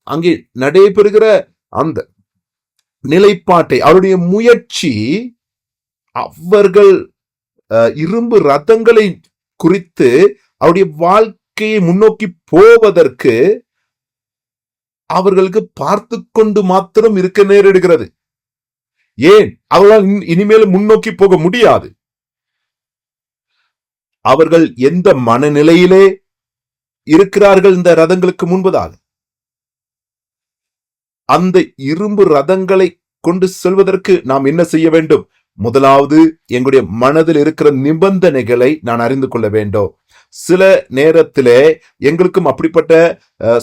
[SPEAKER 1] அங்கே நடைபெறுகிற அந்த நிலைப்பாட்டை, அவருடைய முயற்சி, அவர்கள் இரும்பு ரதங்களை குறித்து அவருடைய வாழ்க்கையை முன்னோக்கி போவதற்கு அவர்களுக்கு பார்த்து கொண்டு மாத்திரம் இருக்க நேரிடுகிறது. ஏன்? அவர்களால் இனிமேல் முன்னோக்கி போக முடியாது. அவர்கள் எந்த மனநிலையிலே இருக்கிறார்கள் இந்த ரதங்களுக்கு முன்பதாக? அந்த இரும்பு ரதங்களை கொண்டு செல்வதற்கு நாம் என்ன செய்ய வேண்டும்? முதலாவது, எங்களுடைய மனதில் இருக்கிற நிபந்தனைகளை நான் அறிந்து கொள்ள வேண்டும். சில நேரத்திலே எங்களுக்கும் அப்படிப்பட்ட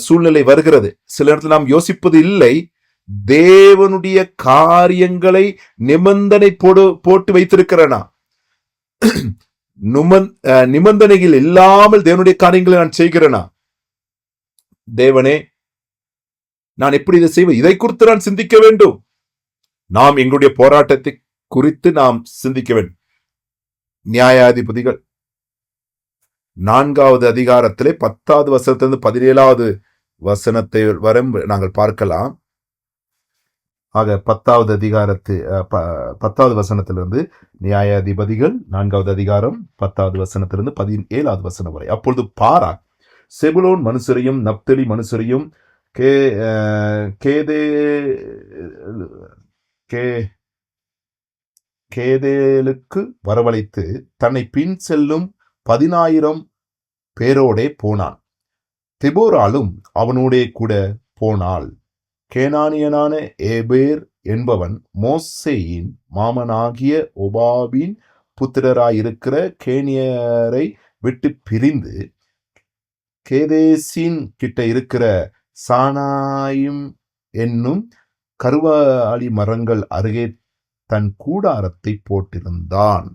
[SPEAKER 1] சூழ்நிலை வருகிறது. சில நேரத்தில் நாம் யோசிப்பது இல்லை, தேவனுடைய காரியங்களை நிபந்தனை போட்டு வைத்திருக்கிறேனா? நிபந்தனைகள் இல்லாமல் தேவனுடைய காரியங்களை நான் செய்கிறேனா? தேவனே, நான் எப்படி இதை செய்வேன்? இதை குறித்து நான் சிந்திக்க வேண்டும். நாம் எங்களுடைய போராட்டத்தை குறித்து நாம் சிந்திக்க வேண்டும். நியாயாதிபதிகள் 4வது அதிகாரத்திலே 10வது வசனத்திலிருந்து 17வது வசனத்தை வரை நாங்கள் பார்க்கலாம். ஆக 10வது அதிகாரத்து 10வது வசனத்திலிருந்து, நியாயாதிபதிகள் 4வது அதிகாரம் 10வது வசனத்திலிருந்து 17வது வசனம் வரை. அப்பொழுது பாராக் செபுலோன் மனுஷரையும் நப்தலி மனுஷரையும் கேதேலுக்கு வரவழைத்து தன்னை பின் செல்லும் 10,000 பேரோடே போனான். தெபோராலும் அவனோடே கூட போனாள். கேனானியனான ஏபேர் என்பவன் மோசேயின் மாமனாகிய ஒபாபின் புத்திரராயிருக்கிற கேனியரை விட்டு பிரிந்து கேதேசின் கிட்ட இருக்கிற சானாயும் என்னும் கருவாளி மரங்கள் அருகே தன் கூடாரத்தை போட்டிருந்தான்.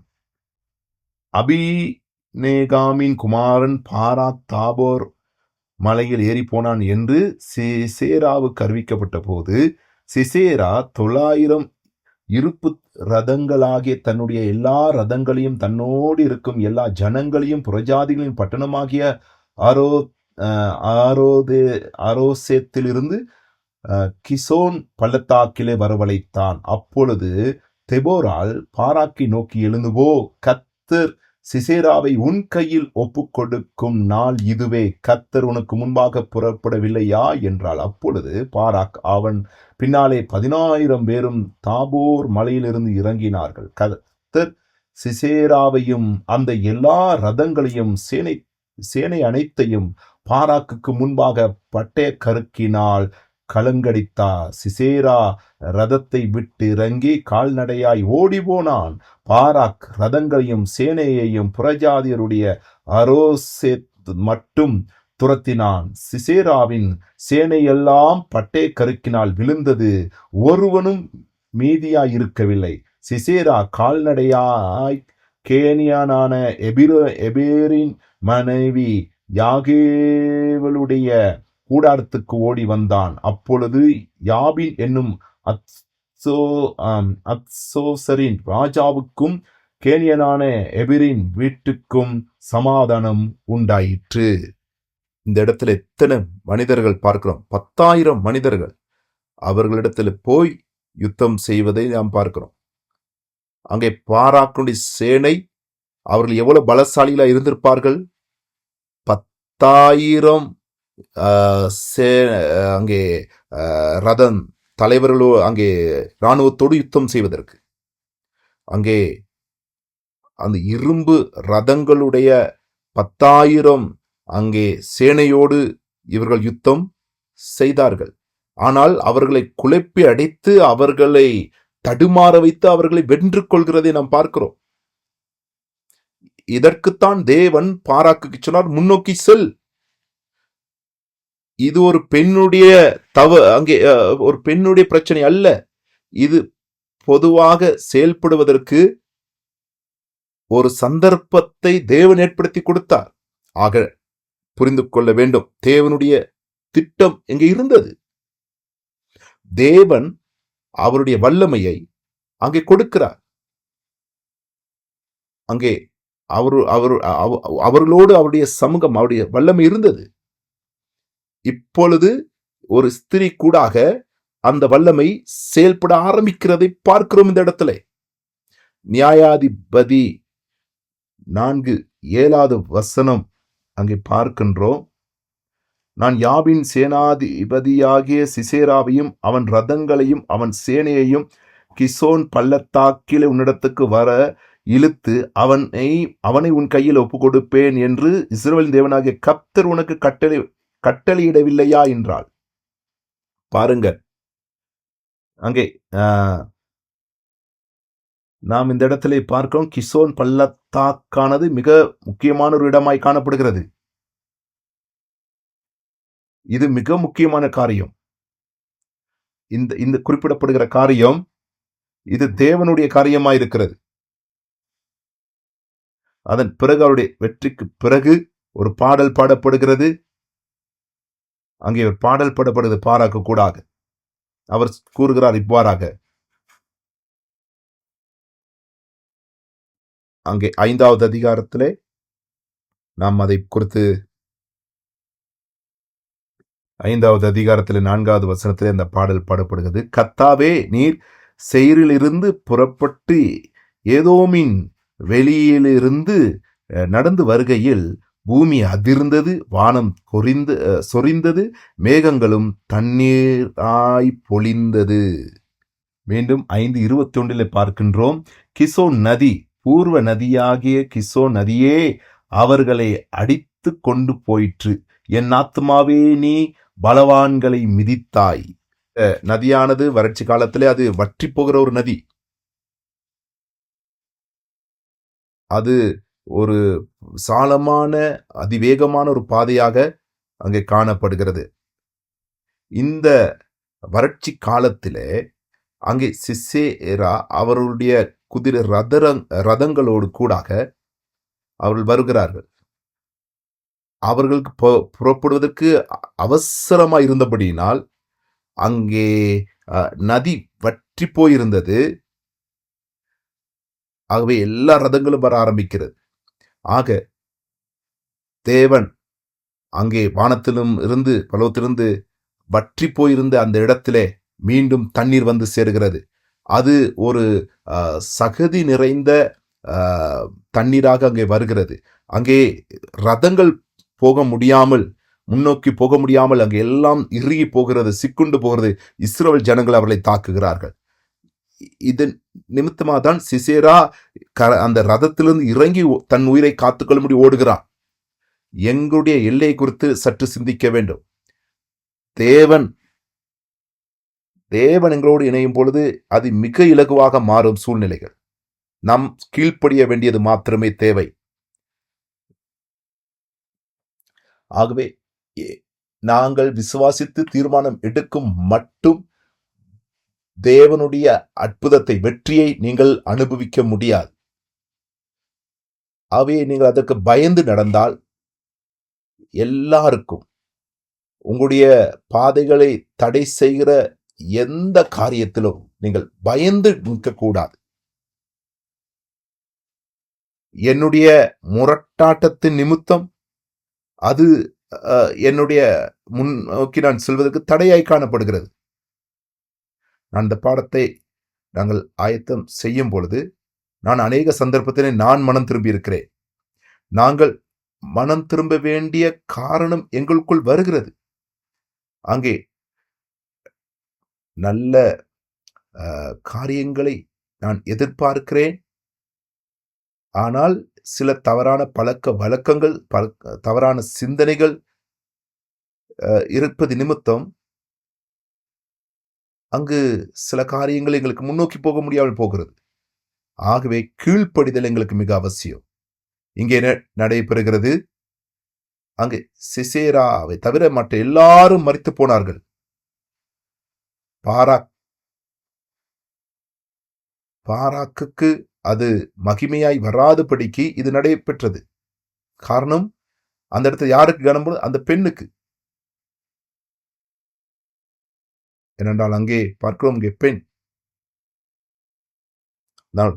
[SPEAKER 1] அபிநேகாமின் குமாரன் பாராக் தாபோர் மலையில் ஏறி போனான் என்று சிசேராவுக்கு அறிவிக்கப்பட்ட போது, சிசேரா 900 இருப்பு ரதங்களாகிய தன்னுடைய எல்லா ரதங்களையும் தன்னோடு இருக்கும் எல்லா ஜனங்களையும் புறஜாதிகளின் பட்டணமாகிய ஆரோசேத்திலிருந்து கிசோன் பள்ளத்தாக்கிலே வரவழைத்தான். அப்பொழுது தெபோரால் பாராக்கை நோக்கி, எழுந்துவோ, கர்த்தர் சிசேராவை உன் கையில் ஒப்புக் கொடுக்கும் நாள் இதுவே, கர்த்தர் உனக்கு முன்பாக புறப்படவில்லையா என்றாள். அப்பொழுது பாராக் அவன் பின்னாலே 10,000 பேரும் தாபோர் மலையிலிருந்து இறங்கினார்கள். கர்த்தர் சிசேராவையும் அந்த எல்லா ரதங்களையும் சேனை அனைத்தையும் பாராக்குக்கு முன்பாக பட்டய கருக்கினால் கலங்கடித்தார். சிசேரா ரதத்தை விட்டு இறங்கி கால்நடையாய் ஓடி போனான். பாராக் ரதங்களையும் சேனையையும் புறஜாதியருடைய அரோசேத் மட்டும் துரத்தினான். சிசேராவின் சேனையெல்லாம் பட்டய கருக்கினால் விழுந்தது, ஒருவனும் மீதியாயிருக்கவில்லை. சிசேரா கால்நடையாய் கேனியானான எபேரின் மனைவி யாகேவளுடைய கூடாரத்துக்கு ஓடி வந்தான். அப்பொழுது யாபின் என்னும் அத்சோசரின் ராஜாவுக்கும் கேனியனான எபிரின் வீட்டுக்கும் சமாதானம் உண்டாயிற்று. இந்த இடத்துல எத்தனை மனிதர்கள் பார்க்கிறோம்? 10,000 மனிதர்கள் அவர்களிடத்தில் போய் யுத்தம் செய்வதை நாம் பார்க்கிறோம். அங்கே பாராக்குடைய சேனை, அவர்கள் எவ்வளவு பலசாலிகளா இருந்திருப்பார்கள்? 10,000 அங்கே ரதம் தலைவர்களோ அங்கே இராணுவத்தோடு யுத்தம் செய்வதற்கு, அங்கே அந்த இரும்பு ரதங்களுடைய 10,000 அங்கே சேனையோடு இவர்கள் யுத்தம் செய்தார்கள். ஆனால் அவர்களை குழப்பி அடித்து அவர்களை தடுமாற வைத்து அவர்களை வென்று கொள்கிறதை நாம் பார்க்கிறோம். இதற்குத்தான் தேவன் பாராக்கு சொன்னார், முன்னோக்கி செல். இது ஒரு பெண்ணுடைய அங்கே ஒரு பெண்ணுடைய பிரச்சனை அல்ல. இது பொதுவாக செயல்படுவதற்கு ஒரு சந்தர்ப்பத்தை தேவன் ஏற்படுத்தி கொடுத்தார். ஆக புரிந்து கொள்ள வேண்டும், தேவனுடைய திட்டம் எங்கே இருந்தது. தேவன் அவருடைய வல்லமையை அங்கே கொடுக்கிறார். அங்கே அவர்களோடு அவருடைய சமூகம், அவருடைய வல்லமை இருந்தது. இப்பொழுது ஒரு ஸ்திரீ கூடாக அந்த வல்லமை செயல்பட ஆரம்பிக்கிறதை பார்க்கிறோம். இந்த இடத்துல நியாயாதிபதி 4:7 அங்கே பார்க்கின்றோம். நான் யாபின் சேனாதிபதியாகிய சிசேராவையும் அவன் ரதங்களையும் அவன் சேனையையும் கிசோன் பள்ளத்தாக்கிலே உன்னிடத்துக்கு வர இழுத்து அவனை உன் கையில் ஒப்பு கொடுப்பேன் என்று இஸ்ரவேலின் தேவனாகிய கர்த்தர் உனக்கு கட்டளையிடவில்லையா என்றாள். பாருங்க, அங்கே நாம் இந்த இடத்துல பார்க்கிறோம், கிசோன் பள்ளத்தாக்கானது மிக முக்கியமான ஒரு இடமாய் காணப்படுகிறது. இது மிக முக்கியமான காரியம். இந்த குறிப்பிடப்படுகிற காரியம் இது தேவனுடைய காரியமாய் இருக்கிறது. அதன் பிறகு அவருடைய வெற்றிக்கு பிறகு ஒரு பாடல் பாடப்படுகிறது. அங்கே ஒரு பாடல் பாடப்படுகிறது பாராக்கு கூடாக. அவர் கூறுகிறார் இவ்வாறாக, அங்கே 5வது அதிகாரத்திலே நாம் அதை குறித்து 5வது அதிகாரத்தில் 4வது வசனத்திலே அந்த பாடல் பாடப்படுகிறது. கர்த்தாவே, நீர் சேயீரிலிருந்து புறப்பட்டு ஏதோமின் வெளியிலிருந்து நடந்து வருகையில் பூமி அதிர்ந்தது, வானம் சொரிந்தது, மேகங்களும் தண்ணீராய் பொழிந்தது. மீண்டும் 5:21 பார்க்கின்றோம், கிசோன் நதி, பூர்வ நதியாகிய கிசோன் நதியே அவர்களை அடித்து கொண்டு போயிற்று. என் ஆத்துமாவே, நீ பலவான்களை மிதித்தாய். நதியானது வறட்சி காலத்திலே அது வற்றி போகிற ஒரு நதி. அது ஒரு சாலமான அதிவேகமான ஒரு பாதையாக அங்கே காணப்படுகிறது. இந்த வறட்சி காலத்திலே அங்கே சிசேரா அவர்களுடைய குதிரை ரதங்களோடு கூடாக அவர்கள் வருகிறார்கள். அவர்களுக்கு புறப்படுவதற்கு அவசரமாக இருந்தபடியினால் அங்கே நதி வற்றி போயிருந்தது. ஆகவே எல்லா ரதங்களும் வர ஆரம்பிக்கிறது. ஆக தேவன் அங்கே வானத்திலும் இருந்து பலவத்திலிருந்து வற்றி போயிருந்த அந்த இடத்திலே மீண்டும் தண்ணீர் வந்து சேருகிறது. அது ஒரு சகதி நிறைந்த தண்ணீராக அங்கே வருகிறது. அங்கே ரதங்கள் போக முடியாமல், முன்னோக்கி போக முடியாமல் அங்கே எல்லாம் இறுகி போகிறது, சிக்குண்டு போகிறது. இஸ்ரவேல் ஜனங்கள் அவர்களை தாக்குகிறார்கள். இதன் நிமித்தமாக தான் சிசேரா அந்த ரதத்திலிருந்து இறங்கி தன் உயிரை காத்துக்கொள்ளும்படி ஓடுகிறான். எங்களுடைய எல்லை குறித்து சற்று சிந்திக்க வேண்டும். தேவன் எங்களோடு இணையும் பொழுது அது மிக இலகுவாக மாறும் சூழ்நிலைகள். நாம் கீழ்ப்படிய வேண்டியது மாத்திரமே தேவை. ஆகவே நாங்கள் விசுவாசித்து தீர்மானம் எடுக்கும் மட்டும் தேவனுடைய அற்புதத்தை, வெற்றியை நீங்கள் அனுபவிக்க முடியாது. ஆகவே நீங்கள் அதற்கு பயந்து நடந்தால் எல்லாருக்கும் உங்களுடைய பாதைகளை தடை செய்கிற எந்த காரியத்திலும் நீங்கள் பயந்து நிற்கக்கூடாது. என்னுடைய முரட்டாட்டத்தின் நிமித்தம் அது என்னுடைய முன்னோக்கி நான் செல்வதற்கு தடையாய் காணப்படுகிறது. நான் இந்த பாடத்தை நாங்கள் ஆயத்தம் செய்யும் பொழுது நான் அநேக சந்தர்ப்பத்திலே நான் மனம் திரும்பி இருக்கிறேன். நாங்கள் மனம் திரும்ப வேண்டிய காரணம் எங்களுக்குள் வருகிறது. அங்கே நல்ல காரியங்களை நான் எதிர்பார்க்கிறேன். ஆனால் சில தவறான பழக்க வழக்கங்கள், தவறான சிந்தனைகள் இருப்பது நிமித்தம் அங்கு சில காரியங்கள் எங்களுக்கு முன்னோக்கி போக முடியாமல் போகிறது. ஆகவே கீழ்ப்படிதல் எங்களுக்கு மிக அவசியம். இங்கே நடைபெறுகிறது, அங்கு சிசேராவை தவிர மற்ற எல்லாரும் மரித்து போனார்கள். பாராக்குக்கு அது மகிமையாய் வராதபடிக்கு இது நடைபெற்றது. காரணம், அந்த இடத்துல யாருக்கு கனம்? அந்த பெண்ணுக்கு. ஏனென்றால் அங்கே பார்க்கிறோம், இங்கே பெண்.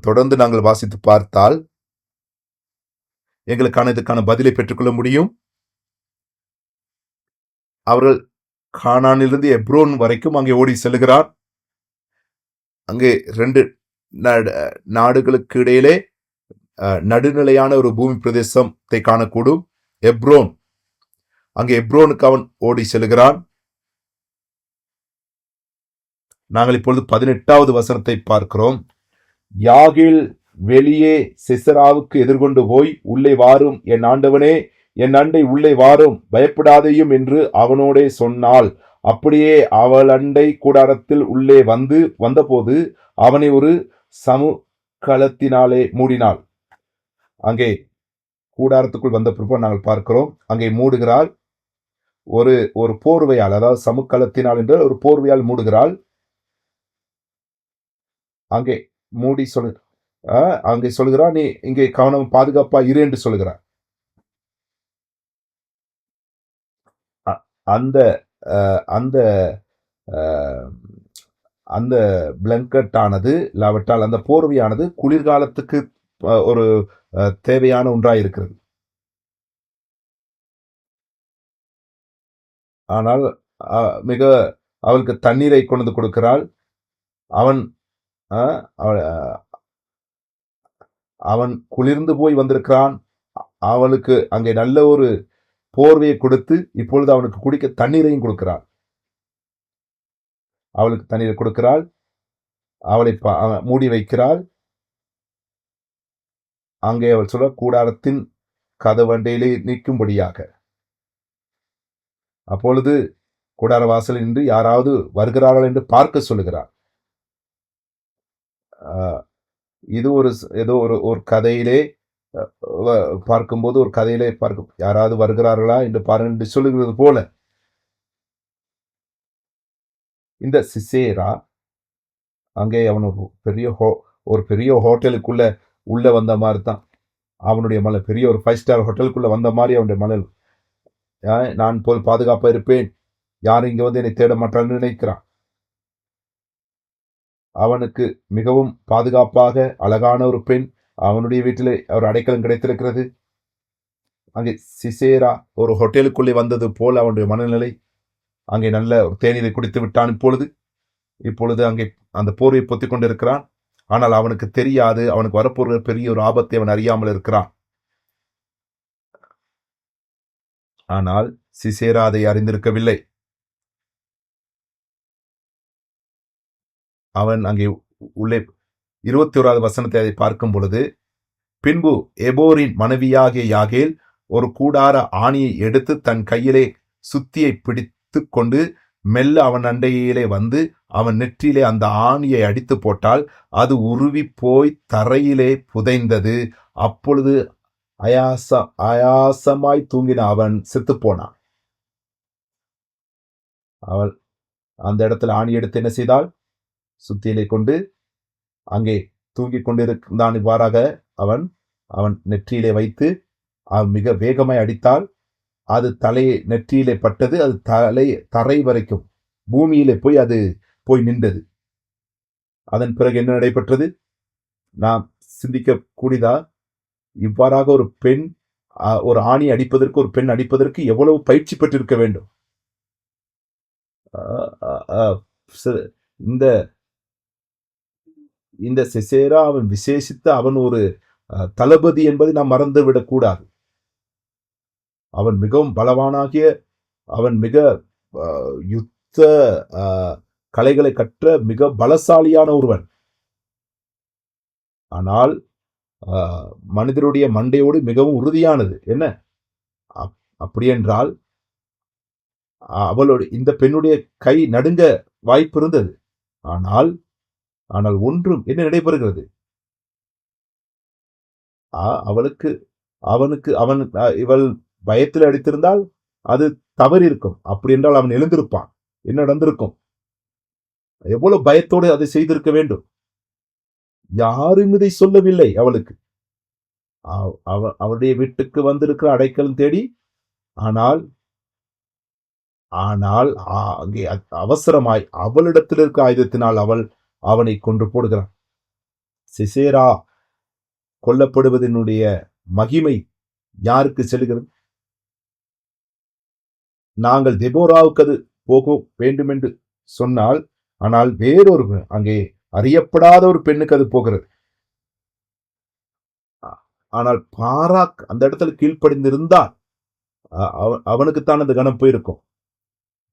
[SPEAKER 1] தொடர்ந்து நாங்கள் வாசித்து பார்த்தால் எங்களுக்கான இதுக்கான பதிலை பெற்றுக்கொள்ள முடியும். அவர்கள் கானானிலிருந்து எப்ரோன் வரைக்கும் அங்கே ஓடி செல்கிறார். அங்கே 2 நாடுகளுக்கு இடையிலே நடுநிலையான ஒரு பூமி பிரதேசத்தை காணக்கூடும். எப்ரோன், அங்கே எப்ரோனுக்கு அவன் ஓடி செல்கிறான். நாங்கள் இப்பொழுது 18வது வசனத்தை பார்க்கிறோம். யாகேல் வெளியே சிசராவுக்கு எதிர்கொண்டு போய், உள்ளே வாரும் என் ஆண்டவனே, என் அண்டை உள்ளே வாரும், பயப்படாதையும் என்று அவனோடே சொன்னாள். அப்படியே அவள் அண்டை கூடாரத்தில் உள்ளே வந்தபோது அவனை ஒரு சமுக்களத்தினாலே மூடினாள். அங்கே கூடாரத்துக்குள் வந்த பிறகு நாங்கள் பார்க்கிறோம், அங்கே மூடுகிறாள். ஒரு போர்வையால், அதாவது சமுக்களத்தினால் என்ற ஒரு போர்வையால் மூடுகிறாள். அங்கே மூடி அங்கே சொல்கிறார், நீ இங்கே கவனம் பாதுகாப்பா இரு என்று சொல்கிறார். அந்த அந்த அந்த பிளாங்கெட் ஆனது இல்லாவிட்டால் அந்த போர்வையானது குளிர்காலத்துக்கு ஒரு தேவையான ஒன்றாய் இருக்கிறது. ஆனால் மிக அவளுக்கு தண்ணீரை கொண்டு கொடுக்கிறாள். அவன் குளிர்ந்து போய் வந்திருக்கிறான். அவளுக்கு அங்கே நல்ல ஒரு போர்வையை கொடுத்து இப்பொழுது அவனுக்கு குடிக்க தண்ணீரையும் கொடுக்கிறாள். அவளுக்கு தண்ணீரை கொடுக்கிறாள், அவளை மூடி வைக்கிறாள். அங்கே அவள் சொல்ல, கூடாரத்தின் கதவண்டையிலே நிற்கும்படியாக. அப்பொழுது கூடார வாசலில் நின்று யாராவது வருகிறார்கள் என்று பார்க்க சொல்லுகிறார். இது ஏதோ ஒரு கதையிலே பார்க்கும்போது, ஒரு கதையிலே யாராவது வருகிறார்களா என்று பாருங்கள் சொல்லுகிறது போல இந்த சிசேரா அங்கே அவன் ஒரு பெரிய ஹோட்டலுக்குள்ள உள்ள வந்த மாதிரி தான் அவனுடைய மலை. பெரிய ஒரு 5 ஸ்டார் ஹோட்டலுக்குள்ள வந்த மாதிரி அவனுடைய மலை. நான் போல் பாதுகாப்பா இருப்பேன், யாரும் இங்க வந்து என்னை தேட மாட்டான்னு நினைக்கிறான். அவனுக்கு மிகவும் பாதுகாப்பாக அழகான ஒரு பெண் அவனுடைய வீட்டில் ஒரு அடைக்கலம் கிடைத்திருக்கிறது. அங்கே சிசேரா ஒரு ஹோட்டலுக்குள்ளே வந்தது போல் அவனுடைய மனநிலை. அங்கே நல்ல ஒரு தேநீரை குடித்து விட்டான். இப்பொழுது அங்கே அந்த போர்வை பொத்தி கொண்டிருக்கிறான். ஆனால் அவனுக்கு தெரியாது, அவனுக்கு வரப்போகிற பெரிய ஒரு ஆபத்தை அவன் அறியாமல் இருக்கிறான். ஆனால் சிசேரா அதை அறிந்திருக்கவில்லை. அவன் அங்கே உள்ளே 21வது வசனத்தை அதை பார்க்கும் பொழுது, பின்பு எபோரின் மனைவியாகிய யாகேல் ஒரு கூடார ஆணியை எடுத்து தன் கையிலே சுத்தியை பிடித்து கொண்டு மெல்ல அவன் அண்டையிலே வந்து அவன் நெற்றியிலே அந்த ஆணியை அடித்து போட்டால் அது உருவி போய் தரையிலே புதைந்தது. அப்பொழுது ஆயாசமாய் தூங்கின அவன் செத்து போனான். அவள் அந்த இடத்துல ஆணி எடுத்து என்ன செய்தாள்? சுத்தியிலே கொண்டு அங்கே தூங்கிக் கொண்டிருந்தான். இவ்வாறாக அவன் நெற்றியிலே வைத்து மிக வேகமாய் அடித்தால் அது நெற்றியிலே பட்டது. அது தரை வரைக்கும் பூமியிலே போய் நின்றது. அதன் பிறகு என்ன நடைபெற்றது? நாம் சிந்திக்க கூடியதா? இவ்வாறாக ஒரு பெண் ஒரு ஆணி அடிப்பதற்கு, ஒரு பெண் அடிப்பதற்கு எவ்வளவு பயிற்சி பெற்றிருக்க வேண்டும்? இந்த சிசேரா அவன் விசேஷித்த அவன் ஒரு தளபதி என்பதை நாம் மறந்துவிடக் கூடாது. அவன் மிகவும் பலவானாகிய, அவன் மிக யுத்த கலைகளை கற்ற மிக பலசாலியான ஒருவன். ஆனால் மனிதருடைய மண்டையோடு மிகவும் உறுதியானது. என்ன அப்படி என்றால் இந்த பெண்ணுடைய கை நடுங்க வாய்ப்பு இருந்தது. ஆனால் ஒன்றும் என்ன நடைபெறுகிறது? இவள் பயத்தில் அடித்திருந்தால் அது தவறு இருக்கும். அப்படி என்றால் அவன் எழுந்திருப்பான். என்ன நடந்திருக்கும்? எவ்வளவு பயத்தோடு அதை செய்திருக்க வேண்டும். யாரும் இதை சொல்லவில்லை அவளுக்கு. அவளுடைய வீட்டுக்கு வந்திருக்கிற அடைக்கலம் தேடி. ஆனால் ஆனால் அங்கே அவசரமாய் அவளிடத்தில் இருக்க ஆயுதத்தினால் அவனை கொன்று போடுகிறான். சிசேரா கொல்லப்படுவதனுடைய மகிமை யாருக்கு செல்கிறது? நாங்கள் தெபோராவுக்கு அது போக வேண்டும் என்று சொன்னால், ஆனால் வேறொரு அங்கே அறியப்படாத ஒரு பெண்ணுக்கு அது போகிறது. ஆனால் பாராக் அந்த இடத்துல கீழ்ப்படிந்திருந்தால் அவனுக்குத்தான் அந்த கணம் போயிருக்கும்.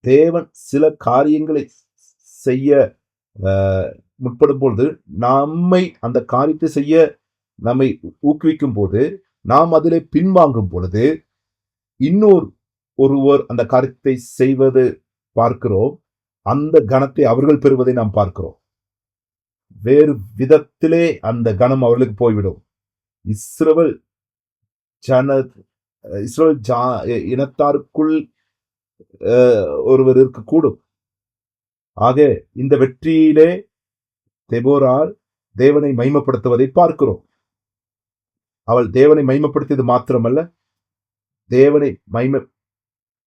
[SPEAKER 1] தேவன் சில காரியங்களை செய்ய முற்படும் பொழுது நம்மை அந்த காரியத்தை செய்ய நம்மை ஊக்குவிக்கும் போது, நாம் அதிலே பின்வாங்கும் பொழுது ஒருவர் அந்த காரியத்தை செய்வது பார்க்கிறோம். அந்த கணத்தை அவர்கள் பெறுவதை நாம் பார்க்கிறோம். வேறு விதத்திலே அந்த கணம் அவர்களுக்கு போய்விடும். இஸ்ரவேல் இனத்தாருக்குள் ஒருவர் இருக்கக்கூடும். ஆக இந்த வெற்றியிலே தெபோரால் தேவனை மகிமைப்படுத்துவதை பார்க்கிறோம். அவள் தேவனை மகிமைப்படுத்தியது மாத்திரமல்ல, தேவனை மகிமைப்படுத்தி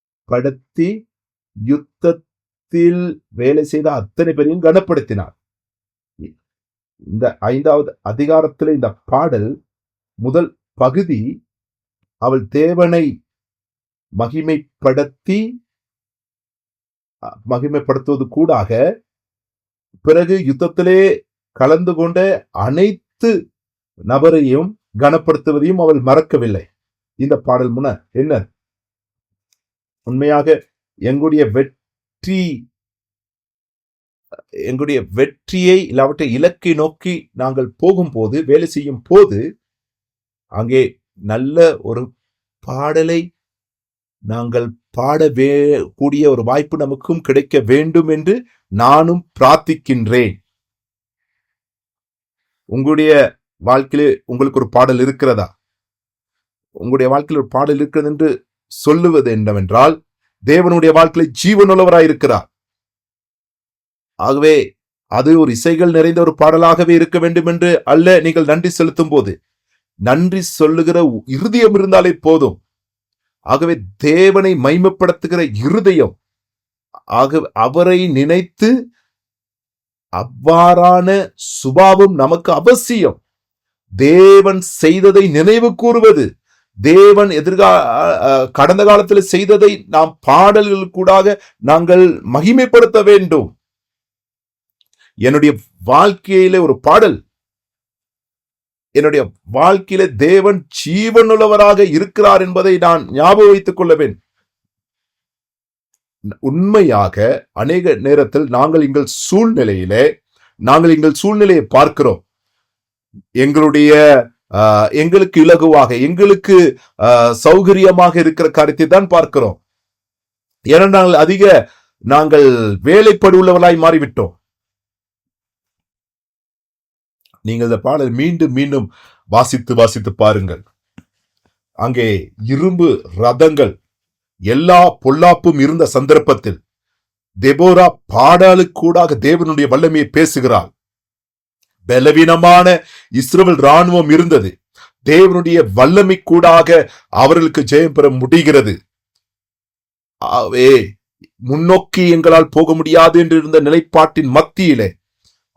[SPEAKER 1] யுத்தத்தில் வேலை செய்த அத்தனை பேரையும் கனப்படுத்தினார். இந்த 5வது அதிகாரத்தில் இந்த பாடல் முதல் பகுதி அவள் தேவனை மகிமைப்படுத்துவது கூடாக, பிறகு யுத்தத்திலே கலந்து கொண்ட அனைத்து நபரையும் கனப்படுத்துவதையும் அவள் மறக்கவில்லை. இந்த பாடல் முன்ன என்ன உண்மையாக எங்களுடைய வெற்றியை இல்லாவற்றை இலக்கை நோக்கி நாங்கள் போகும்போது, வேலை செய்யும் போது, அங்கே நல்ல ஒரு பாடலை நாங்கள் கூடிய ஒரு வாய்ப்பு நமக்கும் கிடைக்க வேண்டும் என்று நானும் பிரார்த்திக்கின்றேன். உங்களுடைய வாழ்க்கையிலே உங்களுக்கு ஒரு பாடல் இருக்கிறதா? உங்களுடைய வாழ்க்கையில் ஒரு பாடல் இருக்கிறது என்று சொல்லுவது என்னவென்றால், தேவனுடைய வாழ்க்கையில ஜீவனுள்ளவராயிருக்கிறார். ஆகவே அது ஒரு இசைகள் நிறைந்த ஒரு பாடலாகவே இருக்க வேண்டும் என்று அல்ல. நீங்கள் நன்றி செலுத்தும் போது நன்றி சொல்லுகிற இருதயம் இருந்தாலே போதும். ஆகவே தேவனை மகிமைப்படுத்துகிற இருதயம், அவரை நினைத்து அவ்வாறான சுபாவம் நமக்கு அவசியம். தேவன் செய்ததை நினைவு கூறுவது, தேவன் கடந்த காலத்தில் செய்ததை நாம் பாடல்கள் கூடாக நாங்கள் மகிமைப்படுத்த வேண்டும். என்னுடைய வாழ்க்கையில ஒரு பாடல், என்னுடைய வாழ்க்கையில தேவன் ஜீவனுள்ளவராக இருக்கிறார் என்பதை நான் ஞாபகம் வைத்துக் கொள்ளவேன். உண்மையாக அநேக நேரத்தில் நாங்கள் எங்கள் சூழ்நிலையை பார்க்கிறோம். எங்களுக்கு இலகுவாக, எங்களுக்கு சௌகரியமாக இருக்கிற காரியத்தை தான் பார்க்கிறோம். ஏனென்றால் நாங்கள் வேலைப்படுள்ளவர்களாய் மாறிவிட்டோம். நீங்கள் இந்த பாடல் மீண்டும் மீண்டும் வாசித்து பாருங்கள். அங்கே இரும்பு ரதங்கள் எல்லா பொல்லாப்பும் இருந்த சந்தர்ப்பத்தில் தெபோரா பாடலுக்கூடாக தேவனுடைய வல்லமையை பேசுகிறாள். பலவீனமான இஸ்ரவேல் ராணுவம் இருந்தது. தேவனுடைய வல்லமை கூடாக அவர்களுக்கு ஜெயம் பெற முடிகிறது. முன்னோக்கி எங்களால் போக முடியாது என்று இருந்த நிலைப்பாட்டின் மத்தியிலே,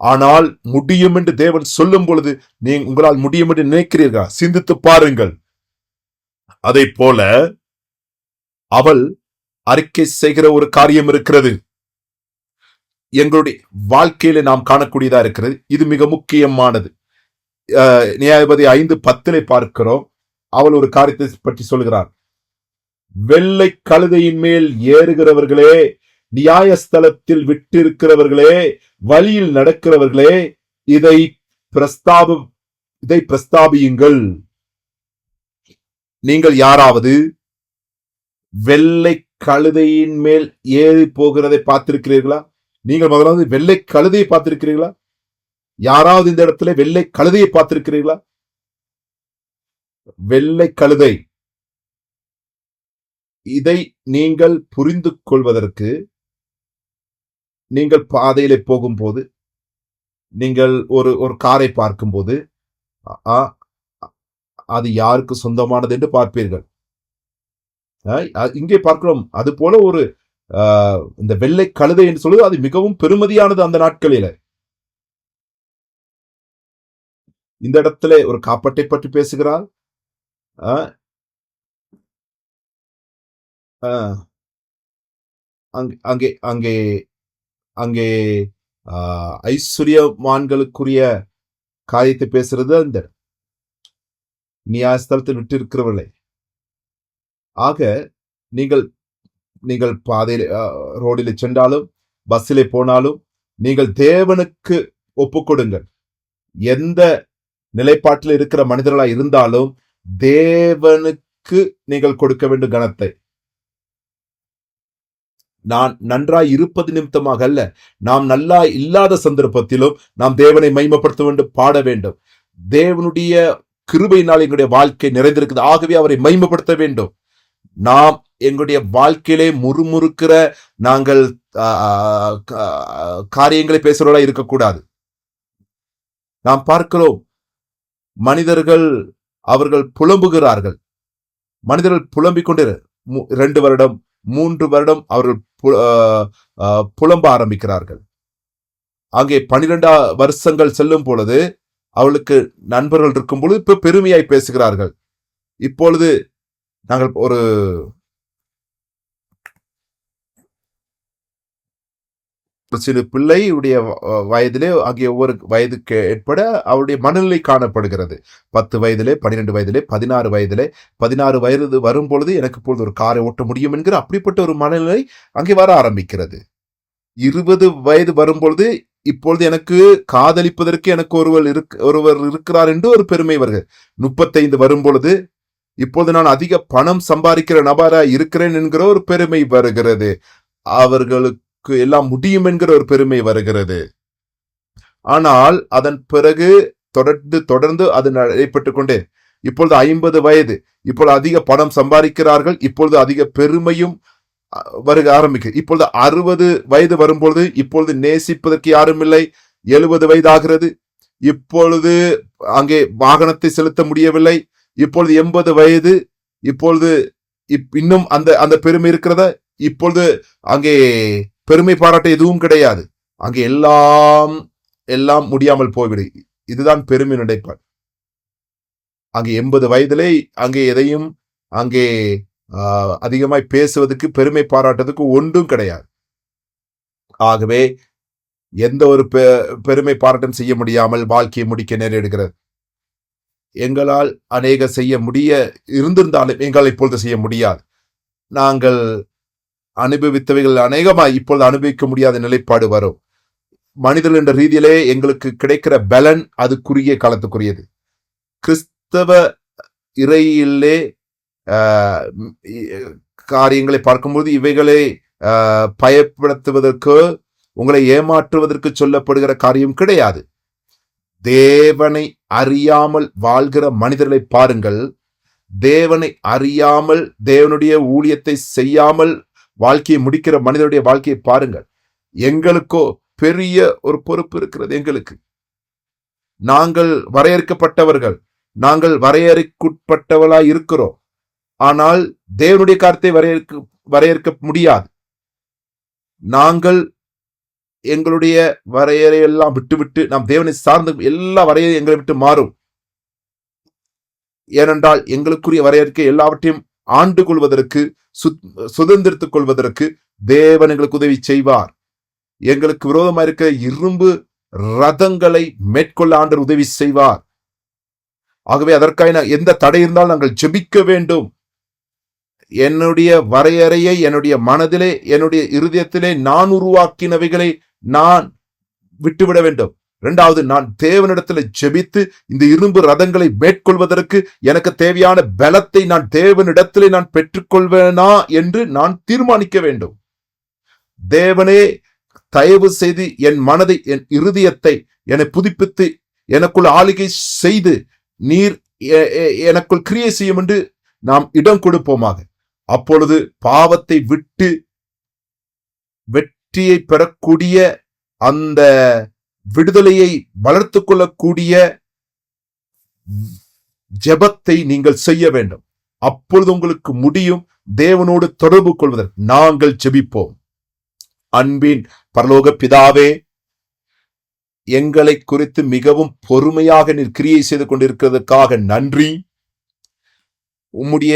[SPEAKER 1] ஆனால் முடியும் என்று தேவன் சொல்லும் பொழுது உங்களால் முடியும் என்று நினைக்கிறீர்களா? சிந்தித்து பாருங்கள். அதை போல அவள் அறிக்கை செய்கிற ஒரு காரியம் இருக்கிறது, எங்களுடைய வாழ்க்கையில நாம் காணக்கூடியதா இருக்கிறது. இது மிக முக்கியமானது. நியாயாதிபதி 5:10 பார்க்கிறோம். அவள் ஒரு காரியத்தை பற்றி சொல்கிறார். வெள்ளை கழுதையின் மேல் ஏறுகிறவர்களே, நியாயஸ்தலத்தில் விட்டிருக்கிறவர்களே, வழியில் நடக்கிறவர்களே, இதை பிரஸ்தாபியுங்கள். நீங்கள் யாராவது வெள்ளை கழுதையின் மேல் ஏறி போகிறதை பார்த்திருக்கிறீர்களா? நீங்கள் முதலாவது வெள்ளை கழுதையை பார்த்திருக்கிறீர்களா? யாராவது இந்த இடத்துல வெள்ளை கழுதையை பார்த்திருக்கிறீர்களா? வெள்ளை கழுதை, இதை நீங்கள் புரிந்து கொள்வதற்கு, நீங்கள் பாதையிலே போகும்போது, நீங்கள் ஒரு காரை பார்க்கும்போது அது யாருக்கு சொந்தமானது என்று பார்ப்பீர்கள். இங்கே பார்க்கிறோம். அது போல ஒரு இந்த வெள்ளை கழுதை என்று சொல்வது அது மிகவும் பெருமதியானது அந்த நாட்களில. இந்த இடத்துல ஒரு காப்பட்டை பற்றி பேசுகிறார். ஆஹ் ஆஹ் அங்கே அங்கே அங்கே ஐஸ்வர்யமான்களுக்குரிய காரியத்தை பேசுறது அந்த நியாயஸ்தலத்தில் விட்டு இருக்கிறவர்களே. ஆக நீங்கள் நீங்கள் பாதையில் ரோடில் சென்றாலும் பஸ்ஸிலே போனாலும் நீங்கள் தேவனுக்கு ஒப்புக்கொடுங்கள். எந்த நிலைப்பாட்டில் இருக்கிற மனிதர்களாய் இருந்தாலும் தேவனுக்கு நீங்கள் கொடுக்க வேண்டும் கனத்தை. நான் நன்றாய் இருப்பது நிமித்தமாக அல்ல, நாம் நல்லா இல்லாத சந்தர்ப்பத்திலும் நாம் தேவனை மகிமைப்படுத்த வேண்டும், பாட வேண்டும். தேவனுடைய கிருபையினால் எங்களுடைய வாழ்க்கை நிறைந்திருக்குது, ஆகவே அவரை மகிமைப்படுத்த வேண்டும். நாம் எங்களுடைய வாழ்க்கையிலே முறுமுறுக்கிற நாங்கள் காரியங்களை பேசுறவர்களா இருக்கக்கூடாது. நாம் பார்க்கிறோம், மனிதர்கள் அவர்கள் புலம்புகிறார்கள். மனிதர்கள் புலம்பிக் கொண்டு 2 வருடம் 3 வருடம் அவர்கள் புலம்ப ஆரம்பிக்கிறார்கள். அங்கே 12 வருஷங்கள் செல்லும் பொழுது அவளுக்கு நண்பர்கள் இருக்கும் பொழுது இப்ப பெருமையாய் பேசுகிறார்கள். இப்பொழுது நாங்கள் ஒரு சிறு பிள்ளையுடைய வயதிலே ஆகிய ஒவ்வொரு வயதுக்கு ஏற்பட அவருடைய மனநிலை காணப்படுகிறது. 10 வயதிலே, 12 வயதிலே, 16 வயதிலே, 16 வயது வரும் பொழுது எனக்கு இப்பொழுது ஒரு காரை ஓட்ட முடியும் என்கிற அப்படிப்பட்ட ஒரு மனநிலை அங்கே வர ஆரம்பிக்கிறது. 20 வயது வரும் பொழுது இப்பொழுது எனக்கு காதலிப்பதற்கு எனக்கு ஒருவர் இருக்கிறார் என்று ஒரு பெருமை வருகிறது. 35 வரும் பொழுது இப்பொழுது நான் அதிக பணம் சம்பாதிக்கிற நபராய் இருக்கிறேன் என்கிற ஒரு பெருமை வருகிறது. அவர்களுக்கு எல்லாம் முடியும் என்கிற ஒரு பெருமை வருகிறது. ஆனால் அதன் பிறகு தொடர்ந்து அது நடைபெற்றுக் கொண்டே இப்பொழுது 50 வயது, இப்பொழுது அதிக பணம் சம்பாதிக்கிறார்கள், இப்பொழுது அதிக பெருமையும் வருக ஆரம்பிக்கிறது. இப்பொழுது 60 வயது வரும்பொழுது இப்பொழுது நேசிப்பதற்கு யாரும் இல்லை. 70 வயது ஆகிறது, இப்பொழுது அங்கே வாகனத்தை செலுத்த முடியவில்லை. இப்பொழுது 80 வயது, இப்பொழுது இன்னும் அந்த பெருமை இருக்கிறத. இப்பொழுது அங்கே பெருமை பாராட்ட எதுவும் கிடையாது. அங்கே எல்லாம் முடியாமல் போய்விடு. இதுதான் பெருமை நினைப்பார். அங்கே 80 வயதிலே அங்கே எதையும் அங்கே அதிகமாய் பேசுவதற்கு பெருமை பாராட்டுவதற்கு ஒன்றும் கிடையாது. ஆகவே எந்த ஒரு பெருமை பாராட்டம் செய்ய முடியாமல் வாழ்க்கையை முடிக்க நேரிடுகிறது. எங்களால் அநேக செய்ய முடிய இருந்திருந்தாலும் எங்களால் இப்பொழுது செய்ய முடியாது. நாங்கள் அனுபவித்தவைகள் அநேகமாய் இப்பொழுது அனுபவிக்க முடியாத நிலைப்பாடு வரும். மனிதர்கள் என்ற ரீதியிலே எங்களுக்கு கிடைக்கிற பலன் அது குறுகிய காலத்துக்குரியது. கிறிஸ்தவ இறையிலே காரியங்களை பார்க்கும்போது இவைகளை பயப்படுத்துவதற்கு, உங்களை ஏமாற்றுவதற்கு சொல்லப்படுகிற காரியம் கிடையாது. தேவனை அறியாமல் வாழ்கிற மனிதர்களை பாருங்கள். தேவனை அறியாமல் தேவனுடைய ஊழியத்தை செய்யாமல் வாழ்க்கையை முடிக்கிற மனிதனுடைய வாழ்க்கையை பாருங்கள். எங்களுக்கோ பெரிய ஒரு பொறுப்பு இருக்கிறது. எங்களுக்கு நாங்கள் வரையறுக்கப்பட்டவர்கள், நாங்கள் வரையறைக்குட்பட்டவர்களாய் இருக்கிறோம். ஆனால் தேவனுடைய காரியத்தை வரையறுக்க முடியாது. நாங்கள் எங்களுடைய வரையறையெல்லாம் விட்டுவிட்டு நாம் தேவனை சார்ந்து எல்லா வரையறை எங்களை விட்டு மாறும். ஏனென்றால் எங்களுக்குரிய வரையறுக்க எல்லாவற்றையும் ஆண்டு கொள்வதற்கு, சுதந்திரத்துக் கொள்வதற்கு தேவன் எங்களுக்கு உதவி செய்வார். எங்களுக்கு விரோதமாக இருக்க இரும்பு ரதங்களை மேற்கொள்ள ஆண்டவர் உதவி செய்வார். ஆகவே அதற்காக எந்த தடை இருந்தாலும் நாங்கள் ஜெபிக்க வேண்டும். என்னுடைய வரையறையை என்னுடைய மனதிலே, என்னுடைய இருதயத்திலே நான் உருவாக்கினவைகளை நான் விட்டுவிட வேண்டும். 2வது, நான் தேவனிடத்தில் ஜெபித்து இந்த இரும்பு ரதங்களை மேற்கொள்வதற்கு எனக்கு தேவையான பலத்தை நான் தேவனிடத்திலே நான் பெற்றுக்கொள்வேனா என்று நான் தீர்மானிக்க வேண்டும். தேவனே, தயவு செய்து என் மனதை, என் இருதயத்தை என்னை புதுப்பித்து எனக்குள் ஆளுகை செய்து நீர் எனக்குள் கிரியை செய்யும் என்று நாம் இடம் கொடுப்போமாக. அப்பொழுது பாவத்தை விட்டு வெற்றியை பெறக்கூடிய, அந்த விடுதலையை வளர்த்து கொள்ளக்கூடிய ஜெபத்தை நீங்கள் செய்ய வேண்டும். அப்பொழுது உங்களுக்கு முடியும் தேவனோடு தொடர்பு கொள்வதற்கு. நாங்கள் ஜெபிப்போம். அன்பின் பரலோக பிதாவே, எங்களை குறித்து மிகவும் பொறுமையாக நீர் கிரியை செய்து கொண்டிருக்கிறதுக்காக நன்றி. உம்முடைய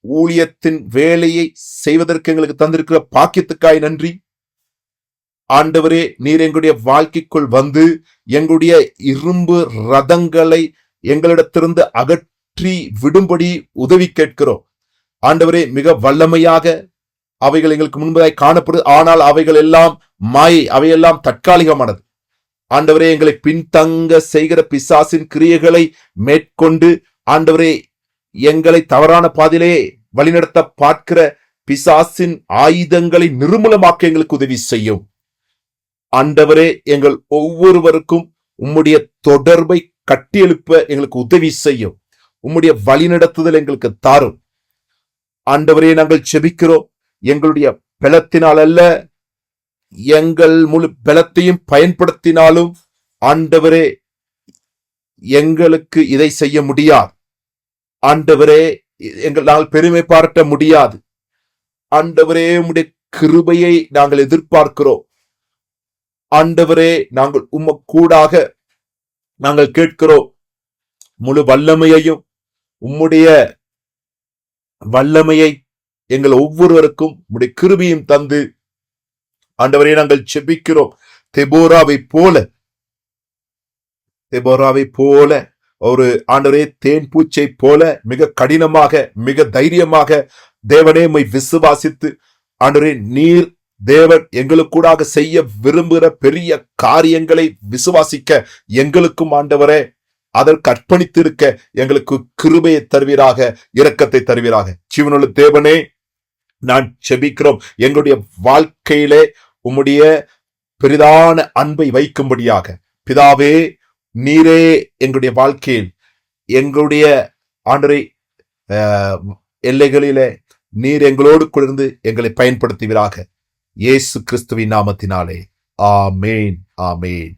[SPEAKER 1] ஊழியத்தின் வேலையை செய்வதற்கு எங்களுக்கு தந்திருக்கிற பாக்கியத்துக்காய் நன்றி. ஆண்டவரே, நீர் எங்களுடைய வாழ்க்கைக்குள் வந்து எங்களுடைய இரும்பு ரதங்களை எங்களிடத்திலிருந்து அகற்றி விடும்படி உதவி கேட்கிறோம். ஆண்டவரே, மிக வல்லமையாக அவைகள் எங்களுக்கு முன்பதாய் காணப்படுது. ஆனால் அவைகள் எல்லாம் மாயை, அவையெல்லாம் தற்காலிகமானது. ஆண்டவரே, எங்களை பின்தங்க செய்கிற பிசாசின் கிரியைகளை மேற்கொண்டு ஆண்டவரே, எங்களை தவறான பாதையிலே வழிநடத்த பார்க்கிற பிசாசின் ஆயுதங்களை நிர்மூலமாக்க எங்களுக்கு உதவி செய்யும். ஆண்டவரே, எங்கள் ஒவ்வொருவருக்கும் உம்முடைய தொடர்பை கட்டியெழுப்ப எங்களுக்கு உதவி செய்யும். உம்முடைய வழிநடத்துதல் எங்களுக்கு தாரும். ஆண்டவரே, நாங்கள் செபிக்கிறோம். எங்களுடைய பலத்தினால் அல்ல, எங்கள் முழு பலத்தையும் பயன்படுத்தினாலும் ஆண்டவரே எங்களுக்கு இதை செய்ய முடியாது. ஆண்டவரே, எங்களால் பெருமை பாராட்ட முடியாது. ஆண்டவரே, உம்முடைய கிருபையை நாங்கள் எதிர்பார்க்கிறோம். ஆண்டவரே, நாங்கள் உம்மக்கூடாக நாங்கள் கேட்கிறோம். முழு வல்லமையையும் உம்முடைய வல்லமையை எங்கள் ஒவ்வொருவருக்கும் உம்முடைய கிருபையும் தந்து ஆண்டவரே நாங்கள் செபிக்கிறோம். தெபோராவை போல ஒரு ஆண்டவரே தேன் பூச்சை போல மிக கடினமாக மிக தைரியமாக தேவனே உம்மை விசுவாசித்து ஆண்டவரே நீர் தேவன் எங்களுக்கூடாக செய்ய விரும்புகிற பெரிய காரியங்களை விசுவாசிக்க எங்களுக்கும் ஆண்டவரே அதற்கு அர்ப்பணித்திருக்க எங்களுக்கு கிருபையை தருவீராக, இரக்கத்தை தருவீராக. ஜீவனுள்ள தேவனே, நான் செபிக்கிறோம். எங்களுடைய வாழ்க்கையிலே உம்முடைய பெரிதான அன்பை வைக்கும்படியாக பிதாவே, நீரே எங்களுடைய வாழ்க்கையில் எங்களுடைய ஆண்டவரே எல்லைகளிலே நீர் எங்களோடு கொண்டு எங்களை பயன்படுத்துவீராக. இயேசு கிறிஸ்துவின் நாமத்தினாலே ஆமேன், ஆமேன்.